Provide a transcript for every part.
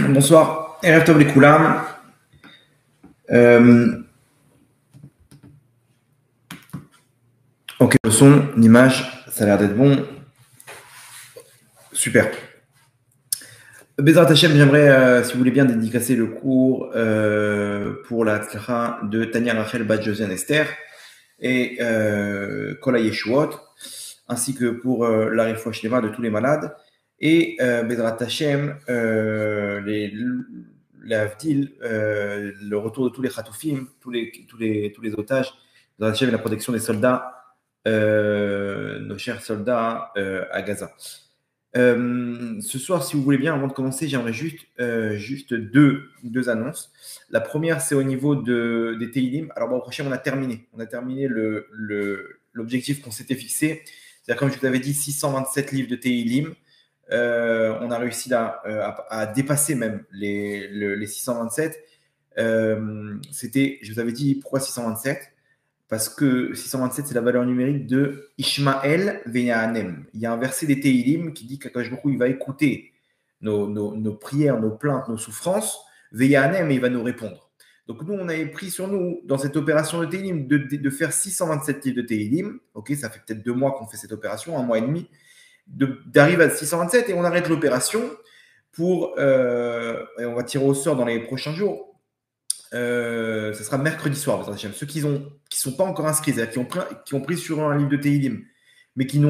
Bonsoir, Erev Tov les Koulam. Ok, le son, l'image, ça a l'air d'être bon. Super. Bezrat Hashem, j'aimerais, si vous voulez bien, dédicacer le cours pour la tzlacha de Tania Rachel Bat Josiane Esther et Kola Yeshuot, ainsi que pour la réfoua shlema de tous les malades. Et Bezrat Hashem, l'Avdil, le retour de tous les Khatoufim, tous les otages, Bezrat Hashem et la protection des soldats, nos chers soldats à Gaza. Ce soir, si vous voulez bien, avant de commencer, j'aimerais juste deux annonces. La première, c'est au niveau des Teilim. Alors, au prochain, on a terminé l'objectif qu'on s'était fixé. C'est-à-dire, comme je vous avais dit, 627 livres de Teilim. On a réussi à dépasser même les 627. Je vous avais dit pourquoi 627 ? Parce que 627, c'est la valeur numérique de Ishmael Veyahanem. Il y a un verset des Teilim qui dit qu'Akadosh Baruch Hu, il va écouter nos prières, nos plaintes, nos souffrances, Veyahanem, et il va nous répondre. Donc nous, on avait pris sur nous, dans cette opération de Teilim, de faire 627 livres de Teilim. Ok, ça fait peut-être 2 mois qu'on fait cette opération, 1 mois et demi, d'arriver à 627, et on arrête l'opération et on va tirer au sort dans les prochains jours. Ce sera mercredi soir, ceux qui ne sont pas encore inscrits, c'est-à-dire qui ont pris sur un livre de Teilim, mais qui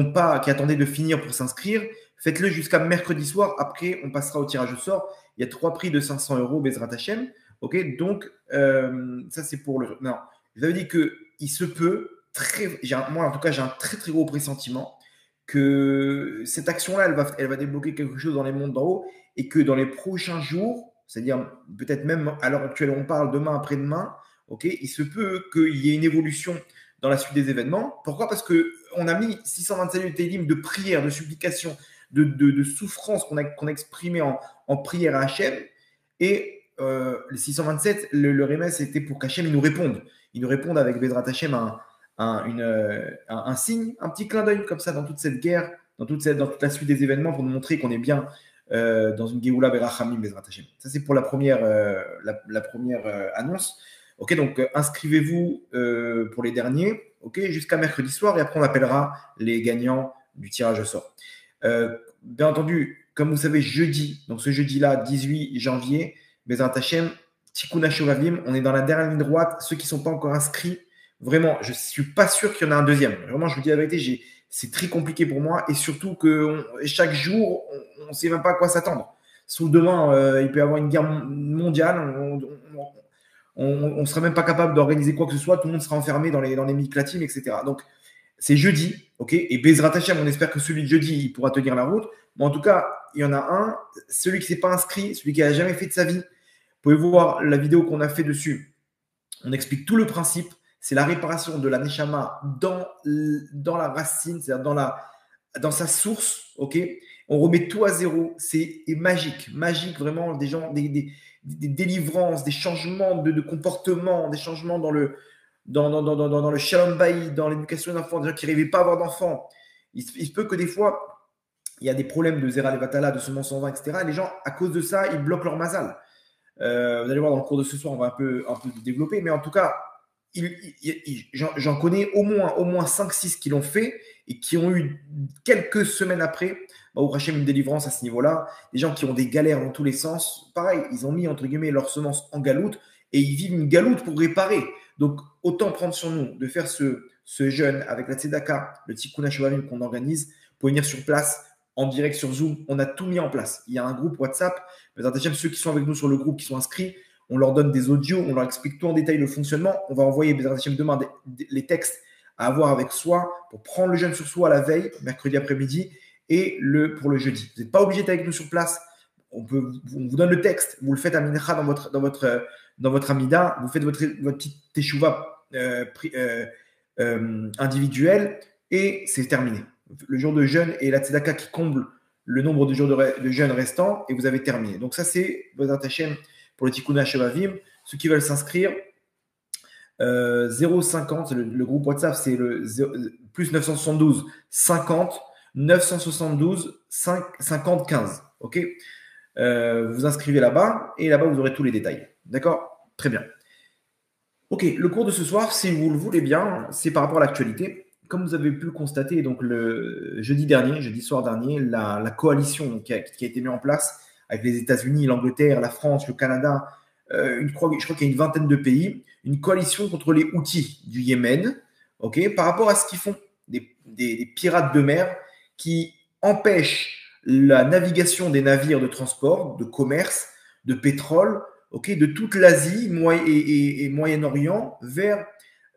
attendaient de finir pour s'inscrire, faites-le jusqu'à mercredi soir. Après, on passera au tirage au sort. Il y a 3 prix de 500 €, Bezrat Hashem. Ok, donc ça c'est pour le. Non, je vous avais dit qu'il se peut, moi en tout cas, j'ai un très très gros pressentiment que cette action-là, elle va débloquer quelque chose dans les mondes d'en haut, et que dans les prochains jours, c'est-à-dire peut-être même à l'heure actuelle, on parle demain, après-demain, ok, il se peut qu'il y ait une évolution dans la suite des événements. Pourquoi ? Parce qu'on a mis 627 Teilim de prières, de supplications, de souffrances qu'on a exprimées en prière à Hachem. Et les 627, le remes, c'était pour qu'Hachem nous réponde. Il nous réponde avec Bezrat Hachem un signe, un petit clin d'œil comme ça dans toute cette guerre, dans toute la suite des événements, pour nous montrer qu'on est bien dans une Géoula Berachamim Bezrat Hashem. Ça, c'est pour la première annonce. Ok, donc inscrivez-vous pour les derniers, ok, jusqu'à mercredi soir, et après on appellera les gagnants du tirage au sort. Bien entendu, comme vous savez, jeudi, donc ce jeudi-là, 18 janvier, Bezrat Hashem, Tikkun HaShovavim, on est dans la dernière ligne droite. Ceux qui ne sont pas encore inscrits, vraiment, je ne suis pas sûr qu'il y en a un deuxième. Vraiment, je vous dis la vérité, c'est très compliqué pour moi, et surtout que chaque jour, on ne sait même pas à quoi s'attendre. Sous demain, il peut y avoir une guerre mondiale, on ne sera même pas capable d'organiser quoi que ce soit, tout le monde sera enfermé dans les miklatim, etc. Donc, c'est jeudi, ok, et Bezrat Hashem, on espère que celui de jeudi, il pourra tenir la route. Mais en tout cas, il y en a un, celui qui ne s'est pas inscrit, celui qui n'a jamais fait de sa vie. Vous pouvez voir la vidéo qu'on a fait dessus. On explique tout le principe. C'est la réparation de la Neshama dans la racine, c'est-à-dire dans sa source, ok. On remet tout à zéro, c'est magique, vraiment, des délivrances, des changements de comportement, des changements dans le shalom bayit, dans l'éducation des enfants, des gens qui n'arrivaient pas à avoir d'enfants. Il se peut que des fois, il y a des problèmes de Zera Levatala, de semences en vin, etc. Et les gens, à cause de ça, ils bloquent leur mazal. Vous allez voir dans le cours de ce soir, on va un peu développer, mais en tout cas, j'en connais au moins 5-6 qui l'ont fait et qui ont eu quelques semaines après, au Hachem, une délivrance à ce niveau-là. Des gens qui ont des galères dans tous les sens, pareil, ils ont mis entre guillemets leurs semences en galoute et ils vivent une galoute pour réparer. Donc autant prendre sur nous de faire ce jeûne avec la Tzedaka, le Tikkun HaShovavim qu'on organise, pour venir sur place en direct sur Zoom. On a tout mis en place. Il y a un groupe WhatsApp. Ceux qui sont avec nous sur le groupe, qui sont inscrits, on leur donne des audios, on leur explique tout en détail le fonctionnement. On va envoyer demain les textes à avoir avec soi pour prendre le jeûne sur soi la veille, mercredi après-midi, et pour le jeudi. Vous n'êtes pas obligé d'être avec nous sur place. On vous donne le texte, vous le faites à Mincha dans votre Amida, vous faites votre petite teshuva individuelle, et c'est terminé. Le jour de jeûne et la tzedaka qui comble le nombre de jours de jeûne restants, et vous avez terminé. Donc ça, c'est Bezrat Hashem pour le Tikkun HaShovavim. Ceux qui veulent s'inscrire, 050, le groupe WhatsApp, c'est le plus 972 50 972 50 15. Ok. vous inscrivez là-bas et là-bas, vous aurez tous les détails. D'accord? Très bien. Ok, le cours de ce soir, si vous le voulez bien, c'est par rapport à l'actualité. Comme vous avez pu le constater, donc le jeudi soir dernier, la coalition qui a été mise en place avec les États-Unis, l'Angleterre, la France, le Canada, je crois qu'il y a une vingtaine de pays, une coalition contre les Houthis du Yémen, ok, par rapport à ce qu'ils font, des pirates de mer qui empêchent la navigation des navires de transport, de commerce, de pétrole, ok, de toute l'Asie et Moyen-Orient vers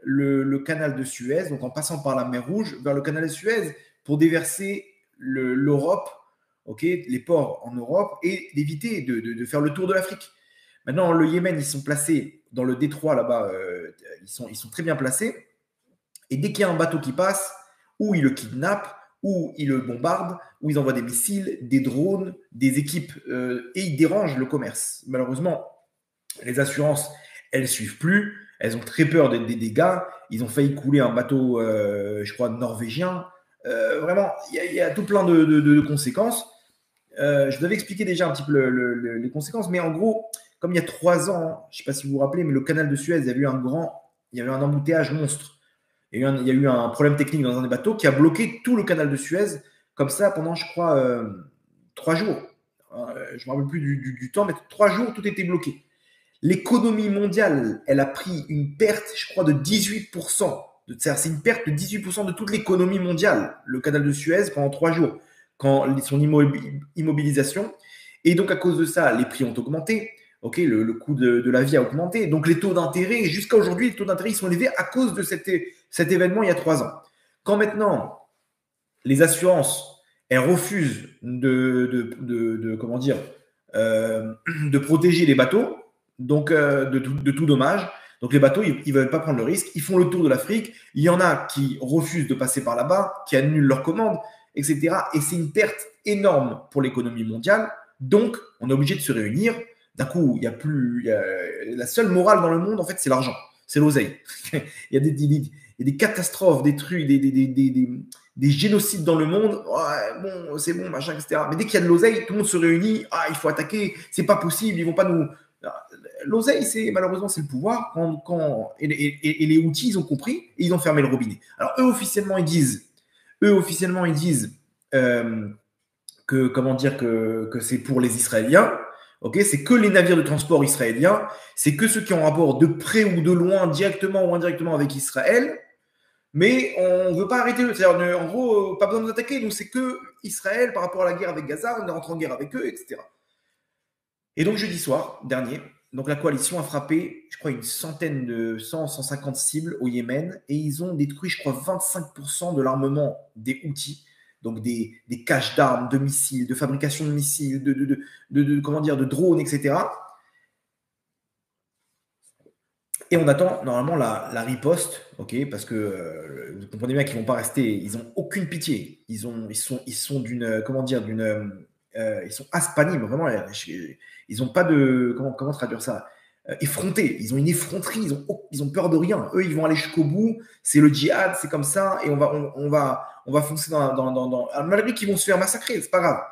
le canal de Suez, donc en passant par la mer Rouge, vers le canal de Suez pour déverser l'Europe, ok, les ports en Europe et d'éviter de faire le tour de l'Afrique. Maintenant, le Yémen, ils sont placés dans le détroit là-bas, ils sont très bien placés. Et dès qu'il y a un bateau qui passe, ou ils le kidnappent, ou ils le bombardent, ou ils envoient des missiles, des drones, des équipes, et ils dérangent le commerce. Malheureusement, les assurances, elles ne suivent plus. Elles ont très peur des dégâts. Ils ont failli couler un bateau, je crois, norvégien. Vraiment, il y a tout plein de conséquences. Je vous avais expliqué déjà un petit peu les conséquences, mais en gros, comme il y a 3 ans, je ne sais pas si vous vous rappelez, mais le canal de Suez, il y avait un embouteillage monstre. Il y a eu un problème technique dans un des bateaux qui a bloqué tout le canal de Suez, comme ça, pendant, je crois, 3 jours. Je ne me rappelle plus du temps, mais 3 jours, tout était bloqué. L'économie mondiale, elle a pris une perte, je crois, de 18%. C'est une perte de 18% de toute l'économie mondiale, le canal de Suez, pendant 3 jours, quand son immobilisation. Et donc, à cause de ça, les prix ont augmenté. Ok, le coût de la vie a augmenté. Donc, les taux d'intérêt, jusqu'à aujourd'hui, les taux d'intérêt ils sont élevés à cause de cet événement il y a 3 ans. Quand maintenant, les assurances, elles refusent comment dire, de protéger les bateaux, donc de tout dommage. Donc les bateaux, ils ne veulent pas prendre le risque. Ils font le tour de l'Afrique. Il y en a qui refusent de passer par là-bas, qui annulent leurs commandes, etc. Et c'est une perte énorme pour l'économie mondiale. Donc, on est obligé de se réunir. D'un coup, la seule morale dans le monde, en fait, c'est l'argent, c'est l'oseille. Il y a des catastrophes, des trucs, des génocides dans le monde. Ouais, bon, c'est bon, machin, etc. Mais dès qu'il y a de l'oseille, tout le monde se réunit. Ah, il faut attaquer. C'est pas possible. Ils vont pas nous. L'oseille, malheureusement, c'est le pouvoir. Et les outils, ils ont compris et ils ont fermé le robinet. Alors, eux, officiellement, ils disent que, comment dire, que c'est pour les Israéliens. Ok, c'est que les navires de transport israéliens. C'est que ceux qui ont rapport de près ou de loin, directement ou indirectement avec Israël. Mais on ne veut pas arrêter. C'est-à-dire, en gros, pas besoin de nous attaquer. Donc, c'est que Israël, par rapport à la guerre avec Gaza, on est rentré en guerre avec eux, etc. Et donc, jeudi soir dernier, donc la coalition a frappé, je crois, une centaine de 150 cibles au Yémen et ils ont détruit, je crois, 25% de l'armement des Houthis, donc des caches d'armes, de missiles, de fabrication de missiles, comment dire, de drones, etc. Et on attend normalement la riposte, ok, parce que vous comprenez bien qu'ils vont pas rester, ils ont aucune pitié, ils sont d'une, comment dire, ils sont aspanimes, vraiment, ils ont pas de, comment traduire ça, effrontés, ils ont une effronterie, ils ont peur de rien, eux ils vont aller jusqu'au bout, c'est le djihad, c'est comme ça, et on va foncer malgré qu'ils vont se faire massacrer, c'est pas grave.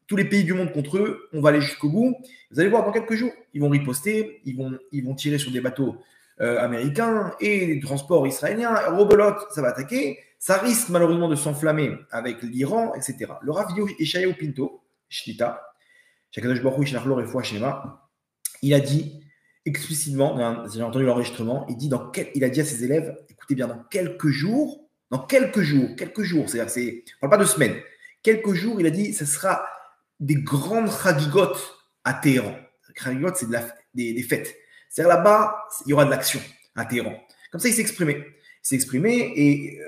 Tous les pays du monde contre eux, on va aller jusqu'au bout. Vous allez voir dans quelques jours, ils vont riposter, ils vont tirer sur des bateaux américains et les transports israéliens. Rebelote, ça va attaquer. Ça risque malheureusement de s'enflammer avec l'Iran, etc. Le Rav Yeshayahu Pinto, Shlita, il a dit explicitement, j'ai entendu l'enregistrement, il a dit à ses élèves, écoutez bien, dans quelques jours, c'est-à-dire, on ne parle pas de semaines, quelques jours, il a dit, ce sera des grandes chagigotes à Téhéran. Chagigot, c'est des fêtes. C'est-à-dire là-bas, il y aura de l'action à Téhéran. Comme ça, il s'est exprimé. Et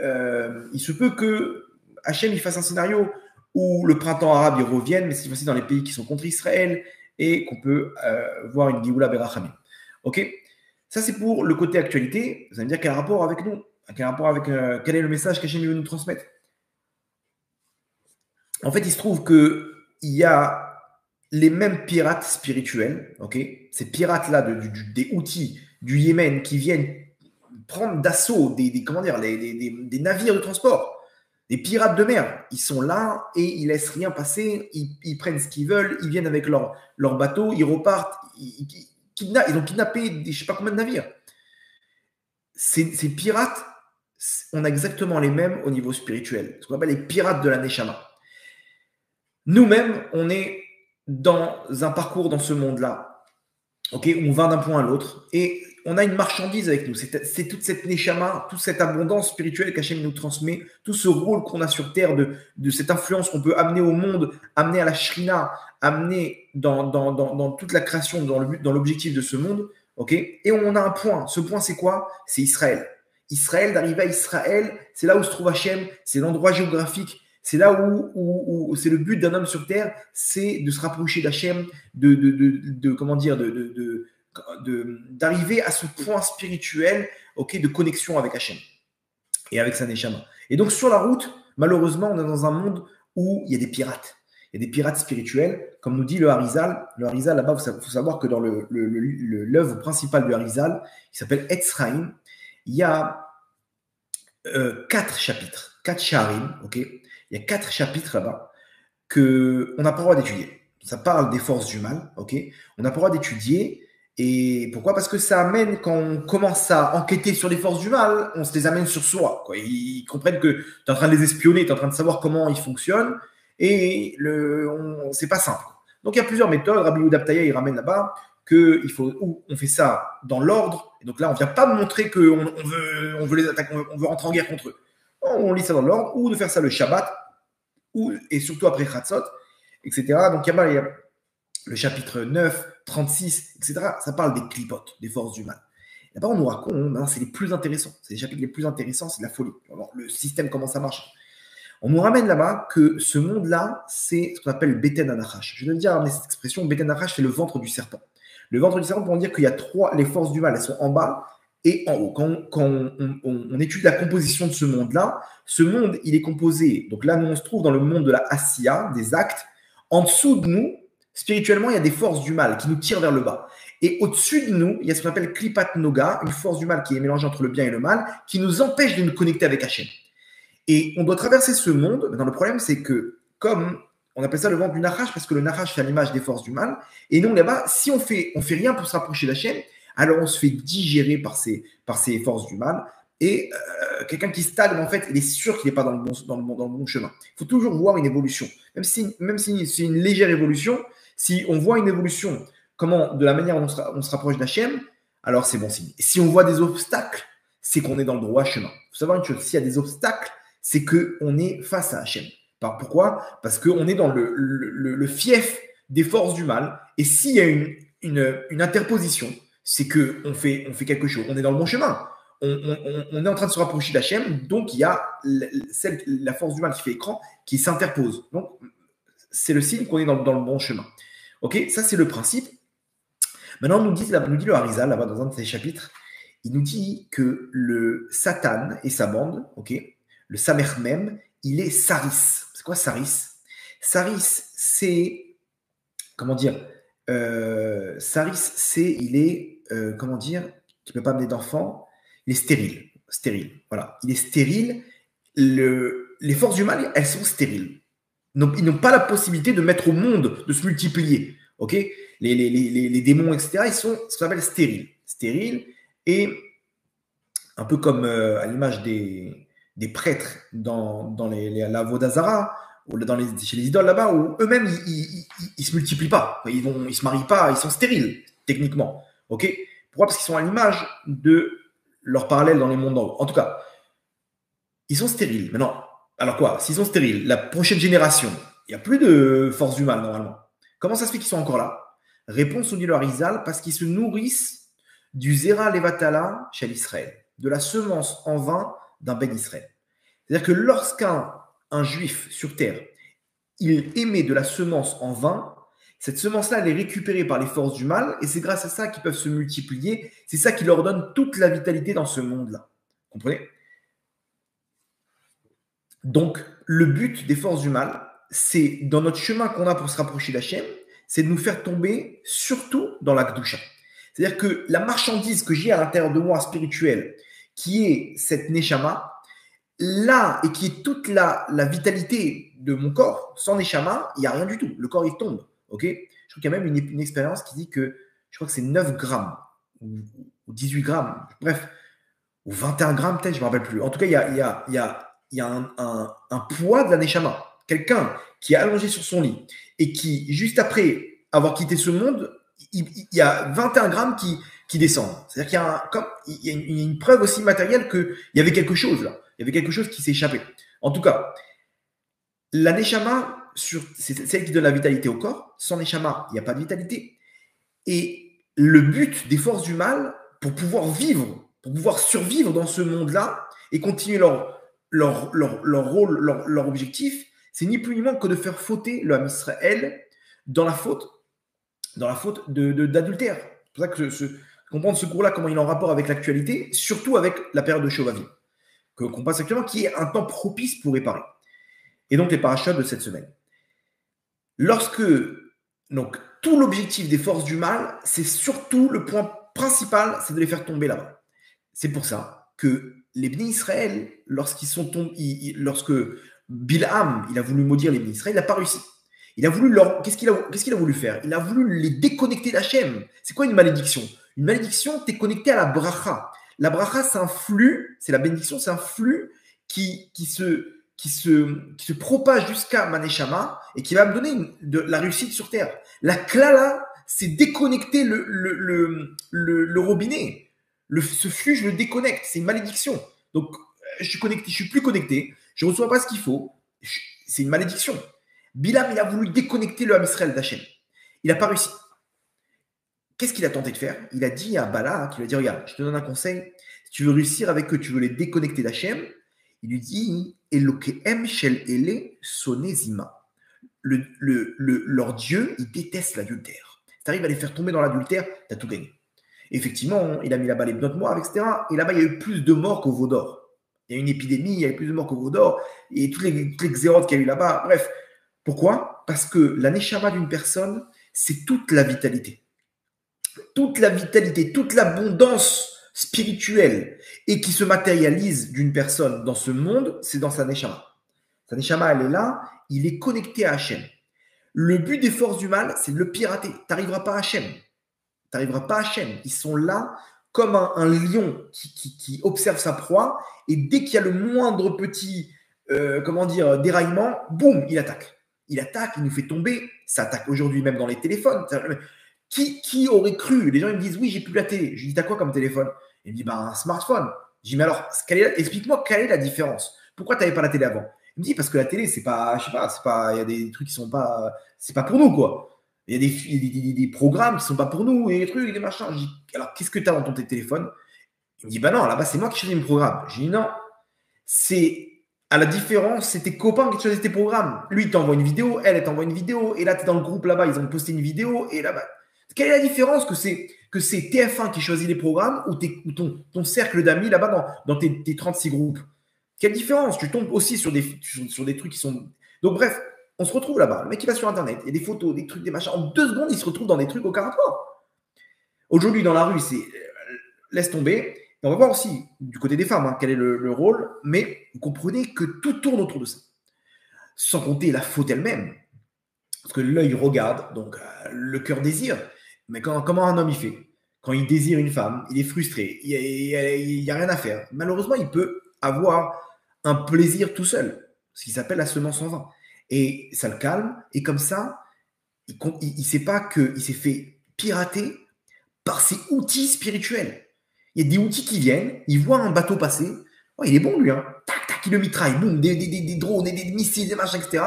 il se peut que Hachem il fasse un scénario où le printemps arabe il revienne, mais cette fois-ci dans les pays qui sont contre Israël et qu'on peut voir une Géoula Berachamim. Ok. Ça, c'est pour le côté actualité. Vous allez me dire quel rapport avec nous, quel est le message qu'Hachem veut nous transmettre. En fait, il se trouve qu'il y a les mêmes pirates spirituels, ok, ces pirates-là des Houthis du Yémen qui viennent prendre d'assaut des navires de transport. Des pirates de mer, ils sont là et ils laissent rien passer, ils prennent ce qu'ils veulent, ils viennent avec leur bateau, ils repartent, ils ont kidnappé je ne sais pas combien de navires. Ces pirates, on a exactement les mêmes au niveau spirituel, ce qu'on appelle les pirates de la Neshama. Nous-mêmes, on est dans un parcours dans ce monde-là, ok, où on va d'un point à l'autre, et on a une marchandise avec nous. C'est toute cette neshama, toute cette abondance spirituelle qu'Hachem nous transmet, tout ce rôle qu'on a sur Terre, de cette influence qu'on peut amener au monde, amener à la Shrina, amener dans toute la création, dans l'objectif de ce monde, ok. Et on a un point. Ce point, c'est quoi? C'est Israël. Israël, d'arriver à Israël, c'est là où se trouve Hachem, c'est l'endroit géographique. C'est là où c'est le but d'un homme sur terre, c'est de se rapprocher d'Hachem, comment dire, d'arriver à ce point spirituel, ok, de connexion avec Hachem et avec sa Neshama. Et donc sur la route, malheureusement, on est dans un monde où il y a des pirates. Il y a des pirates spirituels, comme nous dit le Harizal. Le Harizal, là-bas, il faut savoir que dans l'œuvre principale du Harizal, qui s'appelle Etz Chaim, il y a 4 chapitres, 4 sharim, ok. Il y a 4 chapitres là-bas qu'on n'a pas le droit d'étudier. Ça parle des forces du mal, ok. On n'a pas le droit d'étudier. Et pourquoi? Parce que ça amène, quand on commence à enquêter sur les forces du mal, on se les amène sur soi, quoi. Ils comprennent que tu es en train de les espionner, tu es en train de savoir comment ils fonctionnent, et c'est pas simple. Donc il y a plusieurs méthodes. Rabbi Yehuda Ptaya, il ramène là-bas on fait ça dans l'ordre. Et donc là, on ne vient pas montrer qu'on veut les attaquer, on veut rentrer en guerre contre eux. On lit ça dans l'ordre, ou de faire ça le Shabbat, et surtout après Chatzot, etc. Donc il y a le chapitre 9, 36, etc. Ça parle des clipotes, des forces du mal. Là-bas, on nous raconte, c'est les plus intéressants. C'est les chapitres les plus intéressants, c'est de la folie. Alors, le système, comment ça marche. On nous ramène là-bas que ce monde-là, c'est ce qu'on appelle Beten Anachash. Je viens de dire cette expression, Beten Anachash, c'est le ventre du serpent. Le ventre du serpent, pour dire qu'il y a les forces du mal, elles sont en bas et en haut. Quand on étudie la composition de ce monde-là, ce monde, il est composé. Donc là, nous, on se trouve dans le monde de la Asiya, des actes. En dessous de nous, spirituellement, il y a des forces du mal qui nous tirent vers le bas. Et au-dessus de nous, il y a ce qu'on appelle Klipat Noga, une force du mal qui est mélangée entre le bien et le mal, qui nous empêche de nous connecter avec Hachem. Et on doit traverser ce monde. Maintenant, le problème, c'est que, comme on appelle ça le ventre du Nachash, parce que le Nachash fait l'image des forces du mal, et nous, là-bas, si on fait rien pour se rapprocher d'Hachem, alors on se fait digérer par ces forces du mal. Et quelqu'un qui stagne, en fait, il est sûr qu'il n'est pas dans le bon chemin. Il faut toujours voir une évolution. Même si c'est une légère évolution, si on voit une évolution, de la manière dont on se rapproche d'Hachem, alors c'est bon signe. Et si on voit des obstacles, c'est qu'on est dans le droit chemin. Il faut savoir une chose, s'il y a des obstacles, c'est qu'on est face à Hachem. Pourquoi? Parce qu'on est dans le fief des forces du mal. Et s'il y a une interposition, c'est qu'on fait quelque chose. On est dans le bon chemin. On est en train de se rapprocher d'Hachem. Donc, il y a la force du mal qui fait écran qui s'interpose. Donc, c'est le signe qu'on est dans le bon chemin. Ok, ça, c'est le principe. Maintenant, nous dit le Harizal, là-bas, dans un de ses chapitres, il nous dit que le Satan et sa bande, ok, le Samer même, il est Saris. C'est quoi Saris? Saris, c'est, comment dire, Saris, il est, comment dire, qui ne peut pas amener d'enfant, il est stérile, voilà. Il est stérile, les forces du mal, elles sont stériles. Ils n'ont pas la possibilité de mettre au monde, de se multiplier, ok? Les démons, etc., ils sont ce qu'on appelle stériles, et un peu comme à l'image des prêtres dans la Vodazara, ou chez les idoles là-bas, où eux-mêmes, ils se multiplient pas. Ils se marient pas, ils sont stériles, techniquement. Ok? Pourquoi? Parce qu'ils sont à l'image de leur parallèle dans les mondes en haut. En tout cas, ils sont stériles. Maintenant, alors quoi? S'ils sont stériles, la prochaine génération, il n'y a plus de force du mal, normalement. Comment ça se fait qu'ils sont encore là? Réponse, on dit le Harizal, parce qu'ils se nourrissent du Zera Levatala chez l'Israël, de la semence en vain d'un Ben Israël. C'est-à-dire que lorsqu'un juif sur terre, il émet de la semence en vain, cette semence-là, elle est récupérée par les forces du mal, et c'est grâce à ça qu'ils peuvent se multiplier. C'est ça qui leur donne toute la vitalité dans ce monde-là. Vous comprenez? Donc, le but des forces du mal, c'est dans notre chemin qu'on a pour se rapprocher d'Hachem, c'est de nous faire tomber surtout dans la Kedusha. C'est-à-dire que la marchandise que j'ai à l'intérieur de moi spirituelle, qui est cette Neshama, là et qui est toute la vitalité de mon corps, sans Neshama, il n'y a rien du tout. Le corps, il tombe. Ok. Je crois qu'il y a même une expérience qui dit que je crois que c'est 9 grammes ou 18 grammes, bref, ou 21 grammes, peut-être, je ne me rappelle plus. En tout cas, il y a un poids de la Neshama. Quelqu'un qui est allongé sur son lit et qui, juste après avoir quitté ce monde, il y a 21 grammes qui descendent. C'est-à-dire qu'il y a une preuve aussi matérielle qu'il y avait quelque chose là. Il y avait quelque chose qui s'est échappé. En tout cas, la Neshama, c'est celle qui donne la vitalité au corps. Sans Neshama, il n'y a pas de vitalité. Et le but des forces du mal, pour pouvoir vivre, pour pouvoir survivre dans ce monde-là et continuer leur rôle, leur objectif, c'est ni plus ni moins que de faire fauter le Ham Israël dans la faute d'adultère. C'est pour ça que comprendre ce cours-là, comment il est en rapport avec l'actualité, surtout avec la période de Shovavim, qu'on passe actuellement, qui est un temps propice pour réparer. Et donc les parachutes de cette semaine. Donc, tout l'objectif des forces du mal, c'est surtout le point principal, c'est de les faire tomber là-bas. C'est pour ça que les Bnei Israël, lorsqu'ils sont tombés, lorsque Bilham, il a voulu maudire les Bnei Israël, il n'a pas réussi. Il a voulu qu'est-ce qu'il a voulu faire? Il a voulu les déconnecter d'Hachem. C'est quoi une malédiction? Une malédiction, tu es connecté à la bracha. La bracha, c'est un flux, c'est la bénédiction, c'est un flux qui se propage jusqu'à Maneshama et qui va me donner la réussite sur Terre. La klala, c'est déconnecter le robinet. Ce flux, je le déconnecte. C'est une malédiction. Donc, je suis plus connecté. Je ne reçois pas ce qu'il faut. C'est une malédiction. Bilam, il a voulu déconnecter le Ham Israël d'Hachem. Il n'a pas réussi. Qu'est-ce qu'il a tenté de faire? Il a dit à Bala, qui lui a dit, regarde, je te donne un conseil. Si tu veux réussir avec eux, tu veux les déconnecter d'Hachem, il lui dit, Elokehem shel ele sonezima. Leur Dieu, il déteste l'adultère. Si tu arrives à les faire tomber dans l'adultère, tu as tout gagné. Effectivement, il a mis là-bas les notes noires, etc. Et là-bas, il y a eu plus de morts qu'au Veau d'Or. Il y a eu une épidémie, il y a eu plus de morts qu'au Veau d'Or. Et toutes les xérotes qu'il y a eu là-bas. Bref, pourquoi? Parce que la neshama d'une personne, c'est toute la vitalité. Toute la vitalité, toute l'abondance spirituelle et qui se matérialise d'une personne dans ce monde, c'est dans sa neshama. Sa neshama, elle est là, il est connecté à Hachem. Le but des forces du mal, c'est de le pirater. Tu n'arriveras pas à Hachem. Tu n'arriveras pas à Hachem. Ils sont là comme un lion qui observe sa proie et dès qu'il y a le moindre petit déraillement, boum, il attaque. Il attaque, il nous fait tomber. Ça attaque aujourd'hui même dans les téléphones. Qui aurait cru? Les gens ils me disent oui, j'ai plus la télé. Je lui dis t'as quoi comme téléphone? Il me dit un smartphone. Je dis mais alors, explique-moi quelle est la différence. Pourquoi tu n'avais pas la télé avant? Il me dit parce que la télé, c'est pas, je sais pas, il y a des trucs qui sont pas, c'est pas pour nous quoi. Il y a des programmes qui sont pas pour nous et des trucs, des machins. Je dis alors qu'est-ce que tu as dans ton téléphone? Il me dit bah non, là-bas c'est moi qui choisis mes programmes. Je dis non, c'est à la différence, c'est tes copains qui choisissent tes programmes. Lui il t'envoie une vidéo, elle t'envoie une vidéo et là tu es dans le groupe là-bas, ils ont posté une vidéo et là-bas. Quelle est la différence que c'est TF1 qui choisit les programmes ou ton cercle d'amis là-bas dans tes 36 groupes? Quelle différence? Tu tombes aussi sur des trucs qui sont… Donc bref, on se retrouve là-bas. Le mec, il va sur Internet, il y a des photos, des trucs, des machins. En 2 secondes, il se retrouve dans des trucs aucun rapport. Aujourd'hui, dans la rue, c'est laisse tomber. Et on va voir aussi, du côté des femmes, quel est le rôle. Mais vous comprenez que tout tourne autour de ça. Sans compter la faute elle-même. Parce que l'œil regarde, donc le cœur désire. Mais comment un homme il fait? Quand il désire une femme, il est frustré, il n'y a rien à faire. Malheureusement, il peut avoir un plaisir tout seul, ce qui s'appelle la semence en vain. Et ça le calme, et comme ça, il ne sait pas qu'il s'est fait pirater par ses outils spirituels. Il y a des outils qui viennent, il voit un bateau passer, oh, il est bon lui, hein. Tac, tac, il le mitraille, boum, des drones, des missiles, des machins, etc.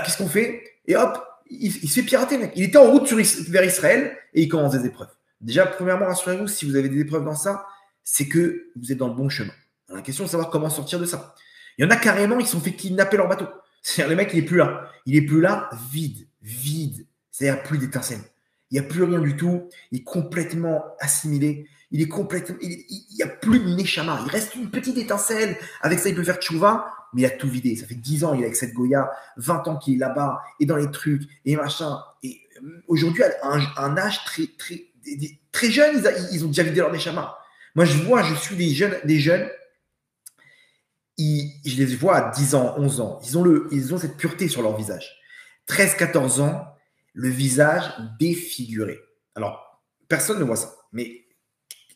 Qu'est-ce qu'on fait? Et hop, il se fait pirater, mec. Il était en route vers Israël et il commence des épreuves. Déjà, premièrement, rassurez-vous, si vous avez des épreuves dans ça, c'est que vous êtes dans le bon chemin. Alors, la question est de savoir comment sortir de ça. Il y en a carrément, ils se sont fait kidnapper leur bateau. C'est-à-dire, le mec, il n'est plus là. Il n'est plus là, vide. C'est-à-dire, plus d'étincelles. Il n'y a plus rien du tout. Il est complètement assimilé. Il n'y a plus de neshama. Il reste une petite étincelle. Avec ça, il peut faire tchouva. Mais il a tout vidé. Ça fait 10 ans, il est avec cette Goya, 20 ans qu'il est là-bas, et dans les trucs, et machin. Et aujourd'hui, à un âge très jeune, ils ont déjà vidé leur neshama. Moi, je suis des jeunes, je les vois à 10 ans, 11 ans. Ils ont cette pureté sur leur visage. 13, 14 ans, le visage défiguré. Alors, personne ne voit ça. Mais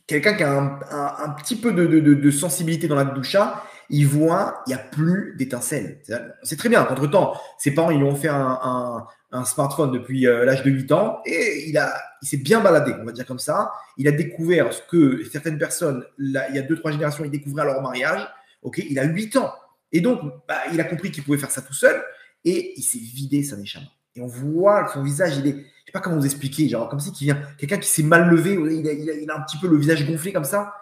quelqu'un qui a un petit peu de sensibilité dans la doucha, il voit, il n'y a plus d'étincelles. C'est très bien. Entre-temps, ses parents, ils lui ont fait un smartphone depuis l'âge de 8 ans et il s'est bien baladé, on va dire comme ça. Il a découvert ce que certaines personnes, là, il y a 2-3 générations, ils découvraient à leur mariage. Okay, il a 8 ans. Et donc, il a compris qu'il pouvait faire ça tout seul et il s'est vidé sa neshama. Et on voit que son visage, il est, je ne sais pas comment vous expliquer, genre comme si qu'il vient, quelqu'un qui s'est mal levé, il a un petit peu le visage gonflé comme ça.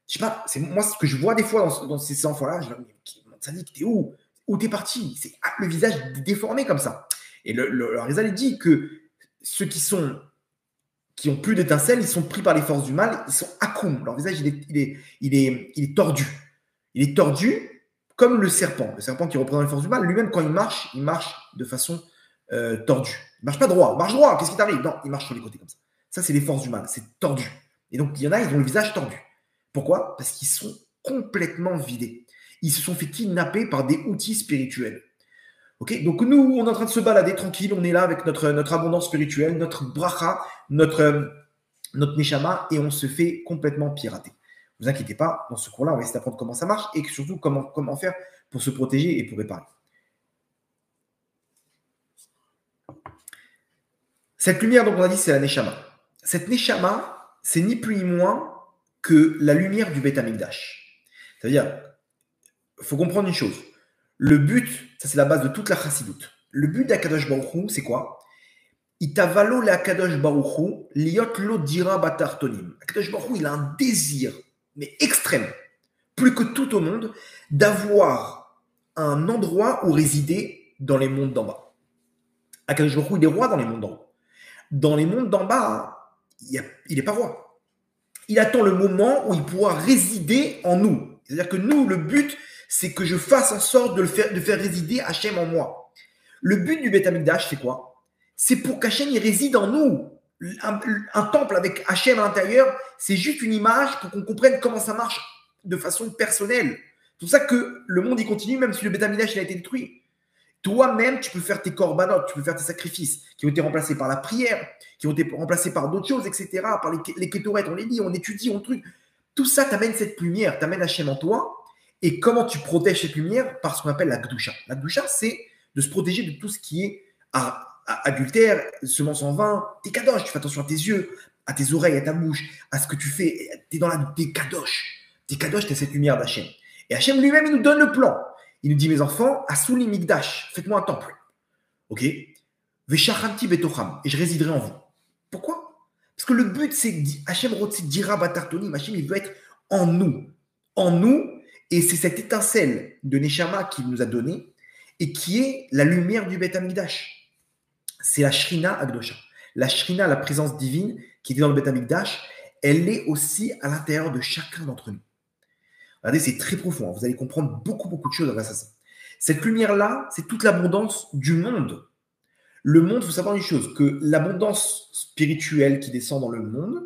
Je sais pas, c'est moi ce que je vois des fois dans ces enfants-là. Je me dis, ça dit que t'es où? Où t'es parti? C'est le visage déformé comme ça. Et le Harizal, il dit que ceux qui ont plus d'étincelles, ils sont pris par les forces du mal, ils sont akoum. Leur visage, il est tordu. Il est tordu comme le serpent. Le serpent qui représente les forces du mal, lui-même, quand il marche de façon tordue. Il marche pas droit. Il marche droit, qu'est-ce qui t'arrive? Non, il marche sur les côtés comme ça. Ça, c'est les forces du mal, c'est tordu. Et donc, il y en a, ils ont le visage tordu. Pourquoi? Parce qu'ils sont complètement vidés. Ils se sont fait kidnapper par des outils spirituels. Okay, donc nous, on est en train de se balader tranquille, on est là avec notre abondance spirituelle, notre bracha, notre neshama, et on se fait complètement pirater. Ne vous inquiétez pas, dans ce cours-là, on va essayer d'apprendre comment ça marche et surtout comment faire pour se protéger et pour réparer. Cette lumière, donc on a dit, c'est la neshama. Cette neshama, c'est ni plus ni moins que la lumière du Beth Amikdash. C'est-à-dire, il faut comprendre une chose. Le but, ça c'est la base de toute la chassidoute. Le but d'Akadosh Baruch Hu, c'est quoi? Itavalo le Akadosh Baruch Hu, liot lo dira batartonim. Akadosh Baruch Hu, il a un désir, mais extrême, plus que tout au monde, d'avoir un endroit où résider dans les mondes d'en bas. Akadosh Baruch Hu, il est roi dans les mondes d'en haut. Dans les mondes d'en bas, il n'est pas roi. Il attend le moment où il pourra résider en nous. C'est-à-dire que nous, le but, c'est que je fasse en sorte de faire résider Hachem en moi. Le but du Beth Amikdash, c'est quoi? C'est pour qu'Hachem il réside en nous. Un temple avec Hachem à l'intérieur, c'est juste une image pour qu'on comprenne comment ça marche de façon personnelle. C'est pour ça que le monde il continue, même si le Beth Amikdash il a été détruit. Toi-même, tu peux faire tes corbanotes, tu peux faire tes sacrifices qui ont été remplacés par la prière, qui ont été remplacés par d'autres choses, etc., par les kétorettes, on les lit, on étudie, on truc. Tout ça t'amène cette lumière, t'amène Hachem en toi. Et comment tu protèges cette lumière? Par ce qu'on appelle la Gdusha. La Gdusha, c'est de se protéger de tout ce qui est adultère, semence en vin. T'es kadosh, tu fais attention à tes yeux, à tes oreilles, à ta bouche, à ce que tu fais. T'es kadosh. T'es kadosh, t'as cette lumière d'Hachem. Et Hachem lui-même, il nous donne le plan. Il nous dit, mes enfants, Asuli Migdash, faites-moi un temple. Ok? Veshachamti betocham, et je résiderai en vous. Pourquoi? Parce que le but, c'est Hachem Rotsi dira batartonim. Hachem, il veut être en nous. En nous. Et c'est cette étincelle de Neshama qu'il nous a donnée et qui est la lumière du Beth Amikdash. C'est la Shrina Agdosha. La Shrina, la présence divine qui était dans le Beth Amikdash, elle est aussi à l'intérieur de chacun d'entre nous. Regardez, c'est très profond. Vous allez comprendre beaucoup, beaucoup de choses grâce à ça. Cette lumière-là, c'est toute l'abondance du monde. Le monde, il faut savoir une chose, que l'abondance spirituelle qui descend dans le monde,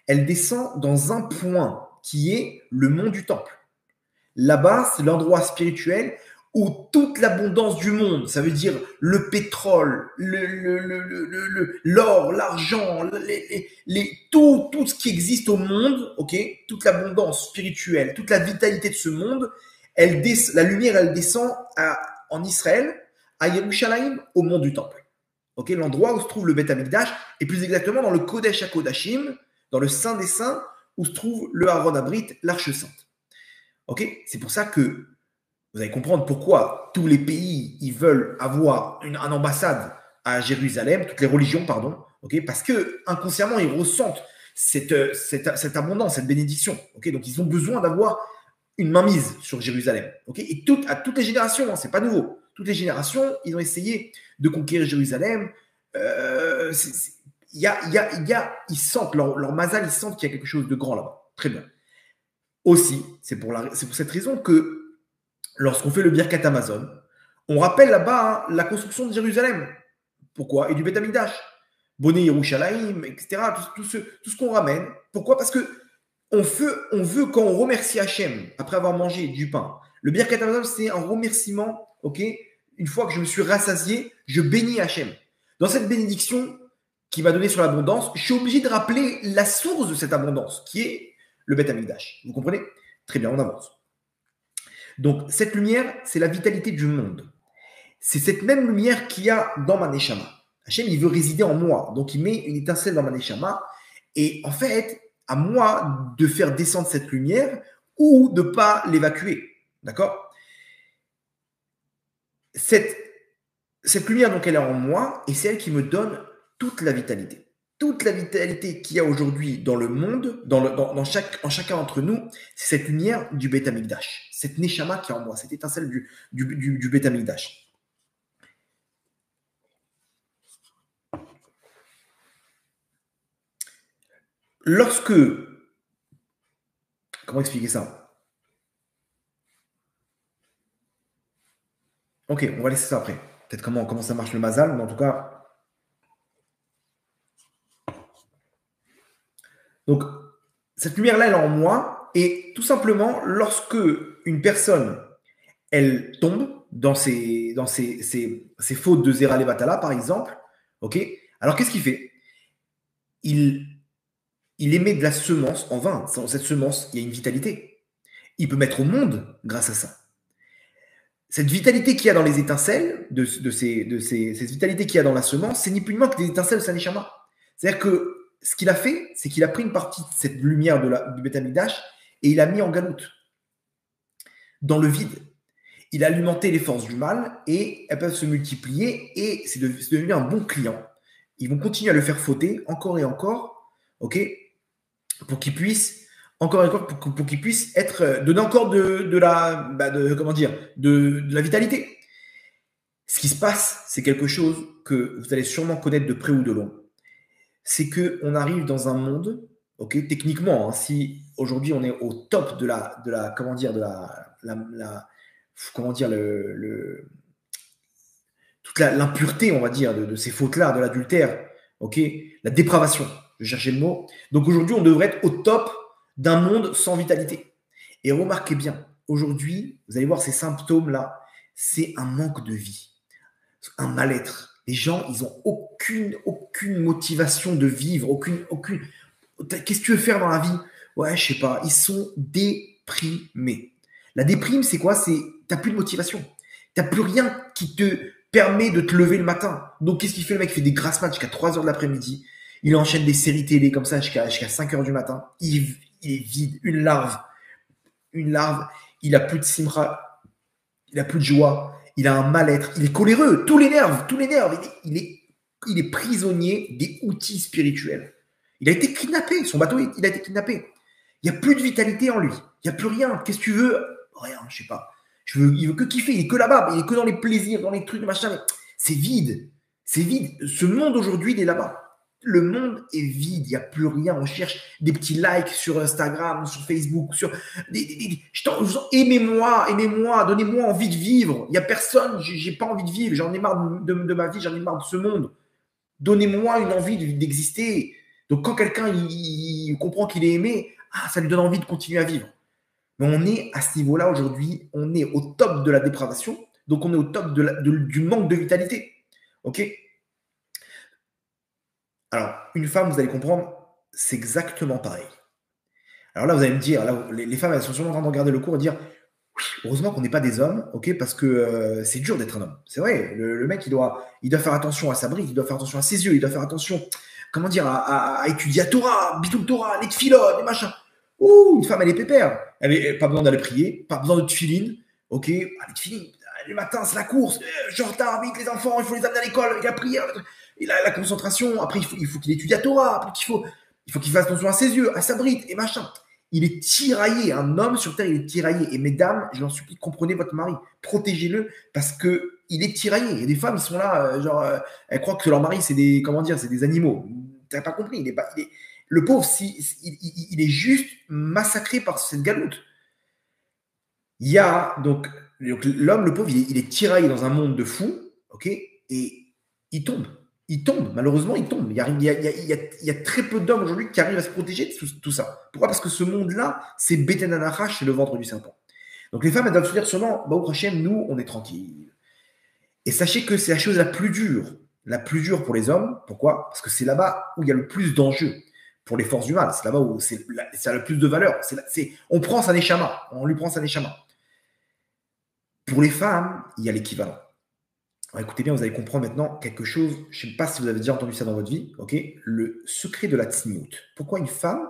elle descend dans un point qui est le mont du temple. Là-bas, c'est l'endroit spirituel où toute l'abondance du monde, ça veut dire le pétrole, l'or, l'argent, tout ce qui existe au monde, okay, toute l'abondance spirituelle, toute la vitalité de ce monde, la lumière, elle descend en Israël, à Yerushalayim, au mont du Temple. Okay, l'endroit où se trouve le Beth Amikdash, et plus exactement dans le Kodesh HaKodashim, dans le Saint des Saints, où se trouve le Haron Abrit, l'Arche Sainte. Okay, c'est pour ça que vous allez comprendre pourquoi tous les pays ils veulent avoir une ambassade à Jérusalem, toutes les religions, pardon, okay, parce que inconsciemment ils ressentent cette abondance, cette bénédiction. Okay, donc ils ont besoin d'avoir une mainmise sur Jérusalem. Okay, et à toutes les générations, hein, c'est pas nouveau. Toutes les générations, ils ont essayé de conquérir Jérusalem. Ils sentent leur mazal, ils sentent qu'il y a quelque chose de grand là-bas. Très bien. Aussi, c'est pour cette raison que lorsqu'on fait le Birkat Amazon, on rappelle là-bas la construction de Jérusalem. Pourquoi? Et du Beth Amikdash. Boné Yerushalayim, etc. Tout ce qu'on ramène. Pourquoi? Parce que on veut, quand on remercie Hachem, après avoir mangé du pain, Le Birkat Hamazon, c'est un remerciement, ok? Une fois que je me suis rassasié, je bénis Hachem. Dans cette bénédiction qui m'a donné sur l'abondance, je suis obligé de rappeler la source de cette abondance, qui est le Beth Amikdash. Vous comprenez? Très bien, on avance. Donc, cette lumière, c'est la vitalité du monde. C'est cette même lumière qu'il y a dans ma Neshama. Hachem, il veut résider en moi. Donc, il met une étincelle dans ma Neshama. Et en fait, à moi de faire descendre cette lumière ou de ne pas l'évacuer. D'accord? Cette lumière, donc, elle est en moi et c'est elle qui me donne toute la vitalité. Toute la vitalité qu'il y a aujourd'hui dans le monde, en chacun d'entre nous, c'est cette lumière du Beth Amikdash. Cette Neshama qui est en moi, cette étincelle du Beth Amikdash. Lorsque... Comment expliquer ça? Ok, on va laisser ça après. Peut-être comment ça marche le Mazal, mais en tout cas... Donc, cette lumière-là, elle est en moi. Et tout simplement, lorsque une personne, elle tombe dans ses fautes de Zera Levatala, par exemple, ok? Alors, qu'est-ce qu'il fait? Il émet de la semence en vain. Dans cette semence, il y a une vitalité. Il peut mettre au monde grâce à ça. Cette vitalité qu'il y a dans les étincelles, cette vitalité qu'il y a dans la semence, c'est ni plus ni moins que des étincelles de Saneshama. C'est-à-dire que ce qu'il a fait, c'est qu'il a pris une partie de cette lumière du Beth Amikdash et il a mis en galoute, dans le vide. Il a alimenté les forces du mal et elles peuvent se multiplier et c'est devenu un bon client. Ils vont continuer à le faire fauter encore et encore, ok, pour qu'il puisse encore et encore pour qu'il puisse être donner encore de la vitalité. Ce qui se passe, c'est quelque chose que vous allez sûrement connaître de près ou de loin. C'est que on arrive dans un monde, ok, techniquement, hein, si aujourd'hui on est au top de la comment dire de toute l'impureté, on va dire, de ces fautes-là, de l'adultère, ok, la dépravation, je cherchais le mot. Donc aujourd'hui, on devrait être au top d'un monde sans vitalité. Et remarquez bien, aujourd'hui, vous allez voir ces symptômes-là, c'est un manque de vie, un mal-être. Les gens, ils n'ont aucune motivation de vivre, aucune. Qu'est-ce que tu veux faire dans la vie? Ouais, je sais pas. Ils sont déprimés. La déprime, c'est quoi? C'est t'as plus de motivation. T'as plus rien qui te permet de te lever le matin. Donc, qu'est-ce qu'il fait? Le mec, il fait des grasses maths jusqu'à 3 heures de l'après-midi. Il enchaîne des séries télé comme ça jusqu'à 5 heures du matin. Il est vide, une larve. Il a plus de simra, il a plus de joie, il a un mal-être, il est coléreux, tous les nerfs. Il est prisonnier des outils spirituels. Il a été kidnappé, son bateau, il a été kidnappé. Il n'y a plus de vitalité en lui. Il n'y a plus rien. Qu'est-ce que tu veux? Rien, je sais pas. Il veut que kiffer, il est que là-bas, il est que dans les plaisirs, dans les trucs, machin. Mais c'est vide. C'est vide. Ce monde aujourd'hui, il est là-bas. Le monde est vide, il n'y a plus rien. On cherche des petits likes sur Instagram, sur Facebook, aimez-moi, donnez-moi envie de vivre. Il n'y a personne, j'ai pas envie de vivre, j'en ai marre de ma vie, j'en ai marre de ce monde. Donnez-moi une envie d'exister. Donc quand quelqu'un il comprend qu'il est aimé, ça lui donne envie de continuer à vivre. Mais on est à ce niveau-là aujourd'hui, on est au top de la dépravation, donc on est au top du manque de vitalité. Ok? Alors, une femme, vous allez comprendre, c'est exactement pareil. Alors là, vous allez me dire, là, les femmes, elles sont sûrement en train de regarder le cours et dire, oui, heureusement qu'on n'est pas des hommes, ok, parce que c'est dur d'être un homme. C'est vrai, le mec, il doit faire attention à sa bride, il doit faire attention à ses yeux, il doit faire attention, comment dire, à étudier à Torah, Bitul Torah, les tefilot, les machins. Ouh, une femme, elle est pépère. Pas besoin d'aller prier, pas besoin de tefilin, ok, les tefilin, le matin, c'est la course, je suis en retard, vite, les enfants, il faut les amener à l'école avec la prière, il a la concentration, après il faut qu'il étudie à Torah, après il faut qu'il fasse attention à ses yeux, à sa bride, et machin. Il est tiraillé, un homme sur terre, il est tiraillé. Et mesdames, je l'en supplie, comprenez votre mari, protégez-le, parce que il est tiraillé. Il y a des femmes, ils sont là, elles croient que leur mari, c'est des, c'est des animaux. T'as pas compris, le pauvre, il est juste massacré par cette galoute. Il y a, donc l'homme, le pauvre, il est tiraillé dans un monde de fous, ok, et il tombe. Malheureusement, il tombe. Il y a très peu d'hommes aujourd'hui qui arrivent à se protéger de tout ça. Pourquoi? Parce que ce monde-là, c'est Beten Anachash, c'est le ventre du serpent. Donc les femmes, elles doivent se dire sûrement, bah, au prochain, nous, on est tranquille. Et sachez que c'est la chose la plus dure pour les hommes. Pourquoi? Parce que c'est là-bas où il y a le plus d'enjeux pour les forces du mal. C'est là-bas où ça a le plus de valeur. On prend sa neshama, on lui prend sa neshama. Pour les femmes, il y a l'équivalent. Alors, écoutez bien, vous allez comprendre maintenant quelque chose. Je ne sais pas si vous avez déjà entendu ça dans votre vie. Ok, le secret de la tsniout. Pourquoi une femme,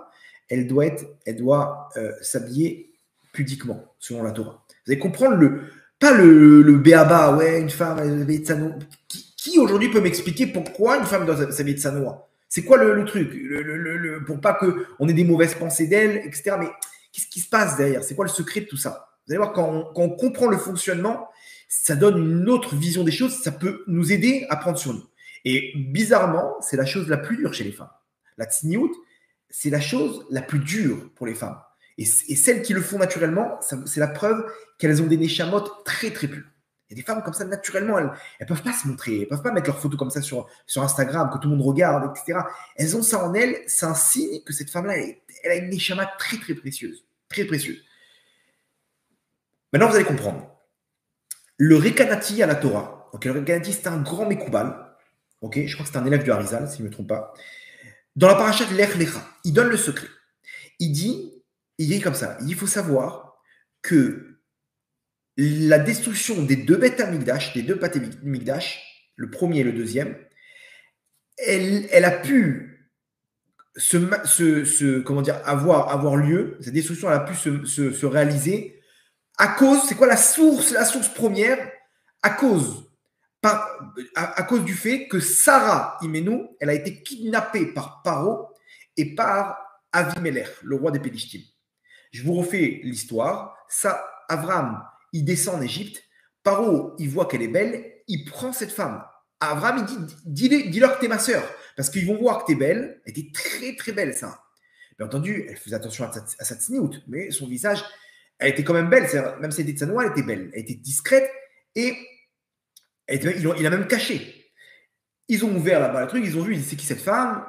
elle doit s'habiller pudiquement, selon la Torah. Vous allez comprendre pas le béaba, ouais, une femme, elle s'habille de tsano. Qui aujourd'hui peut m'expliquer pourquoi une femme doit s'habiller de tsano? C'est quoi le truc pour pas qu'on ait des mauvaises pensées d'elle, etc. Mais qu'est-ce qui se passe derrière? C'est quoi le secret de tout ça? Vous allez voir, quand on comprend le fonctionnement, ça donne une autre vision des choses, ça peut nous aider à prendre sur nous. Et bizarrement, c'est la chose la plus dure chez les femmes. La tsniout, c'est la chose la plus dure pour les femmes. Et celles qui le font naturellement, c'est la preuve qu'elles ont des neshamot très très pures. Il y a des femmes comme ça, naturellement, elles ne peuvent pas se montrer, elles ne peuvent pas mettre leurs photos comme ça sur Instagram, que tout le monde regarde, etc. Elles ont ça en elles, c'est un signe que cette femme-là, elle a une neshama très très précieuse. Très précieuse. Maintenant, vous allez comprendre. Le Rekanati à la Torah. Donc, le Rekanati, c'est un grand Mekoubal. Okay, je crois que c'est un élève du Harizal, si je ne me trompe pas. Dans la paracha de Lech Lecha, il donne le secret. Il dit comme ça, il faut savoir que la destruction des deux bêtes Amikdash, des deux pâtés Mikdash, le premier et le deuxième, elle a pu avoir lieu, cette destruction elle a pu se réaliser à cause, c'est quoi la source première? À cause du fait que Sarah Imenu, elle a été kidnappée par Paro et par Avimelech, le roi des Pélishtim. Je vous refais l'histoire. Ça, Avram, il descend en Égypte. Paro, il voit qu'elle est belle. Il prend cette femme. Avram, il dit, dis-leur que t'es ma sœur. Parce qu'ils vont voir que t'es belle. Elle était très, très belle, ça. Bien entendu, elle faisait attention à sa tsniout. Mais son visage, elle était quand même belle. Même si elle était tsanoua, elle était belle. Elle était discrète. Et il a même caché. Ils ont ouvert là-bas le truc. Ils ont vu, c'est qui cette femme?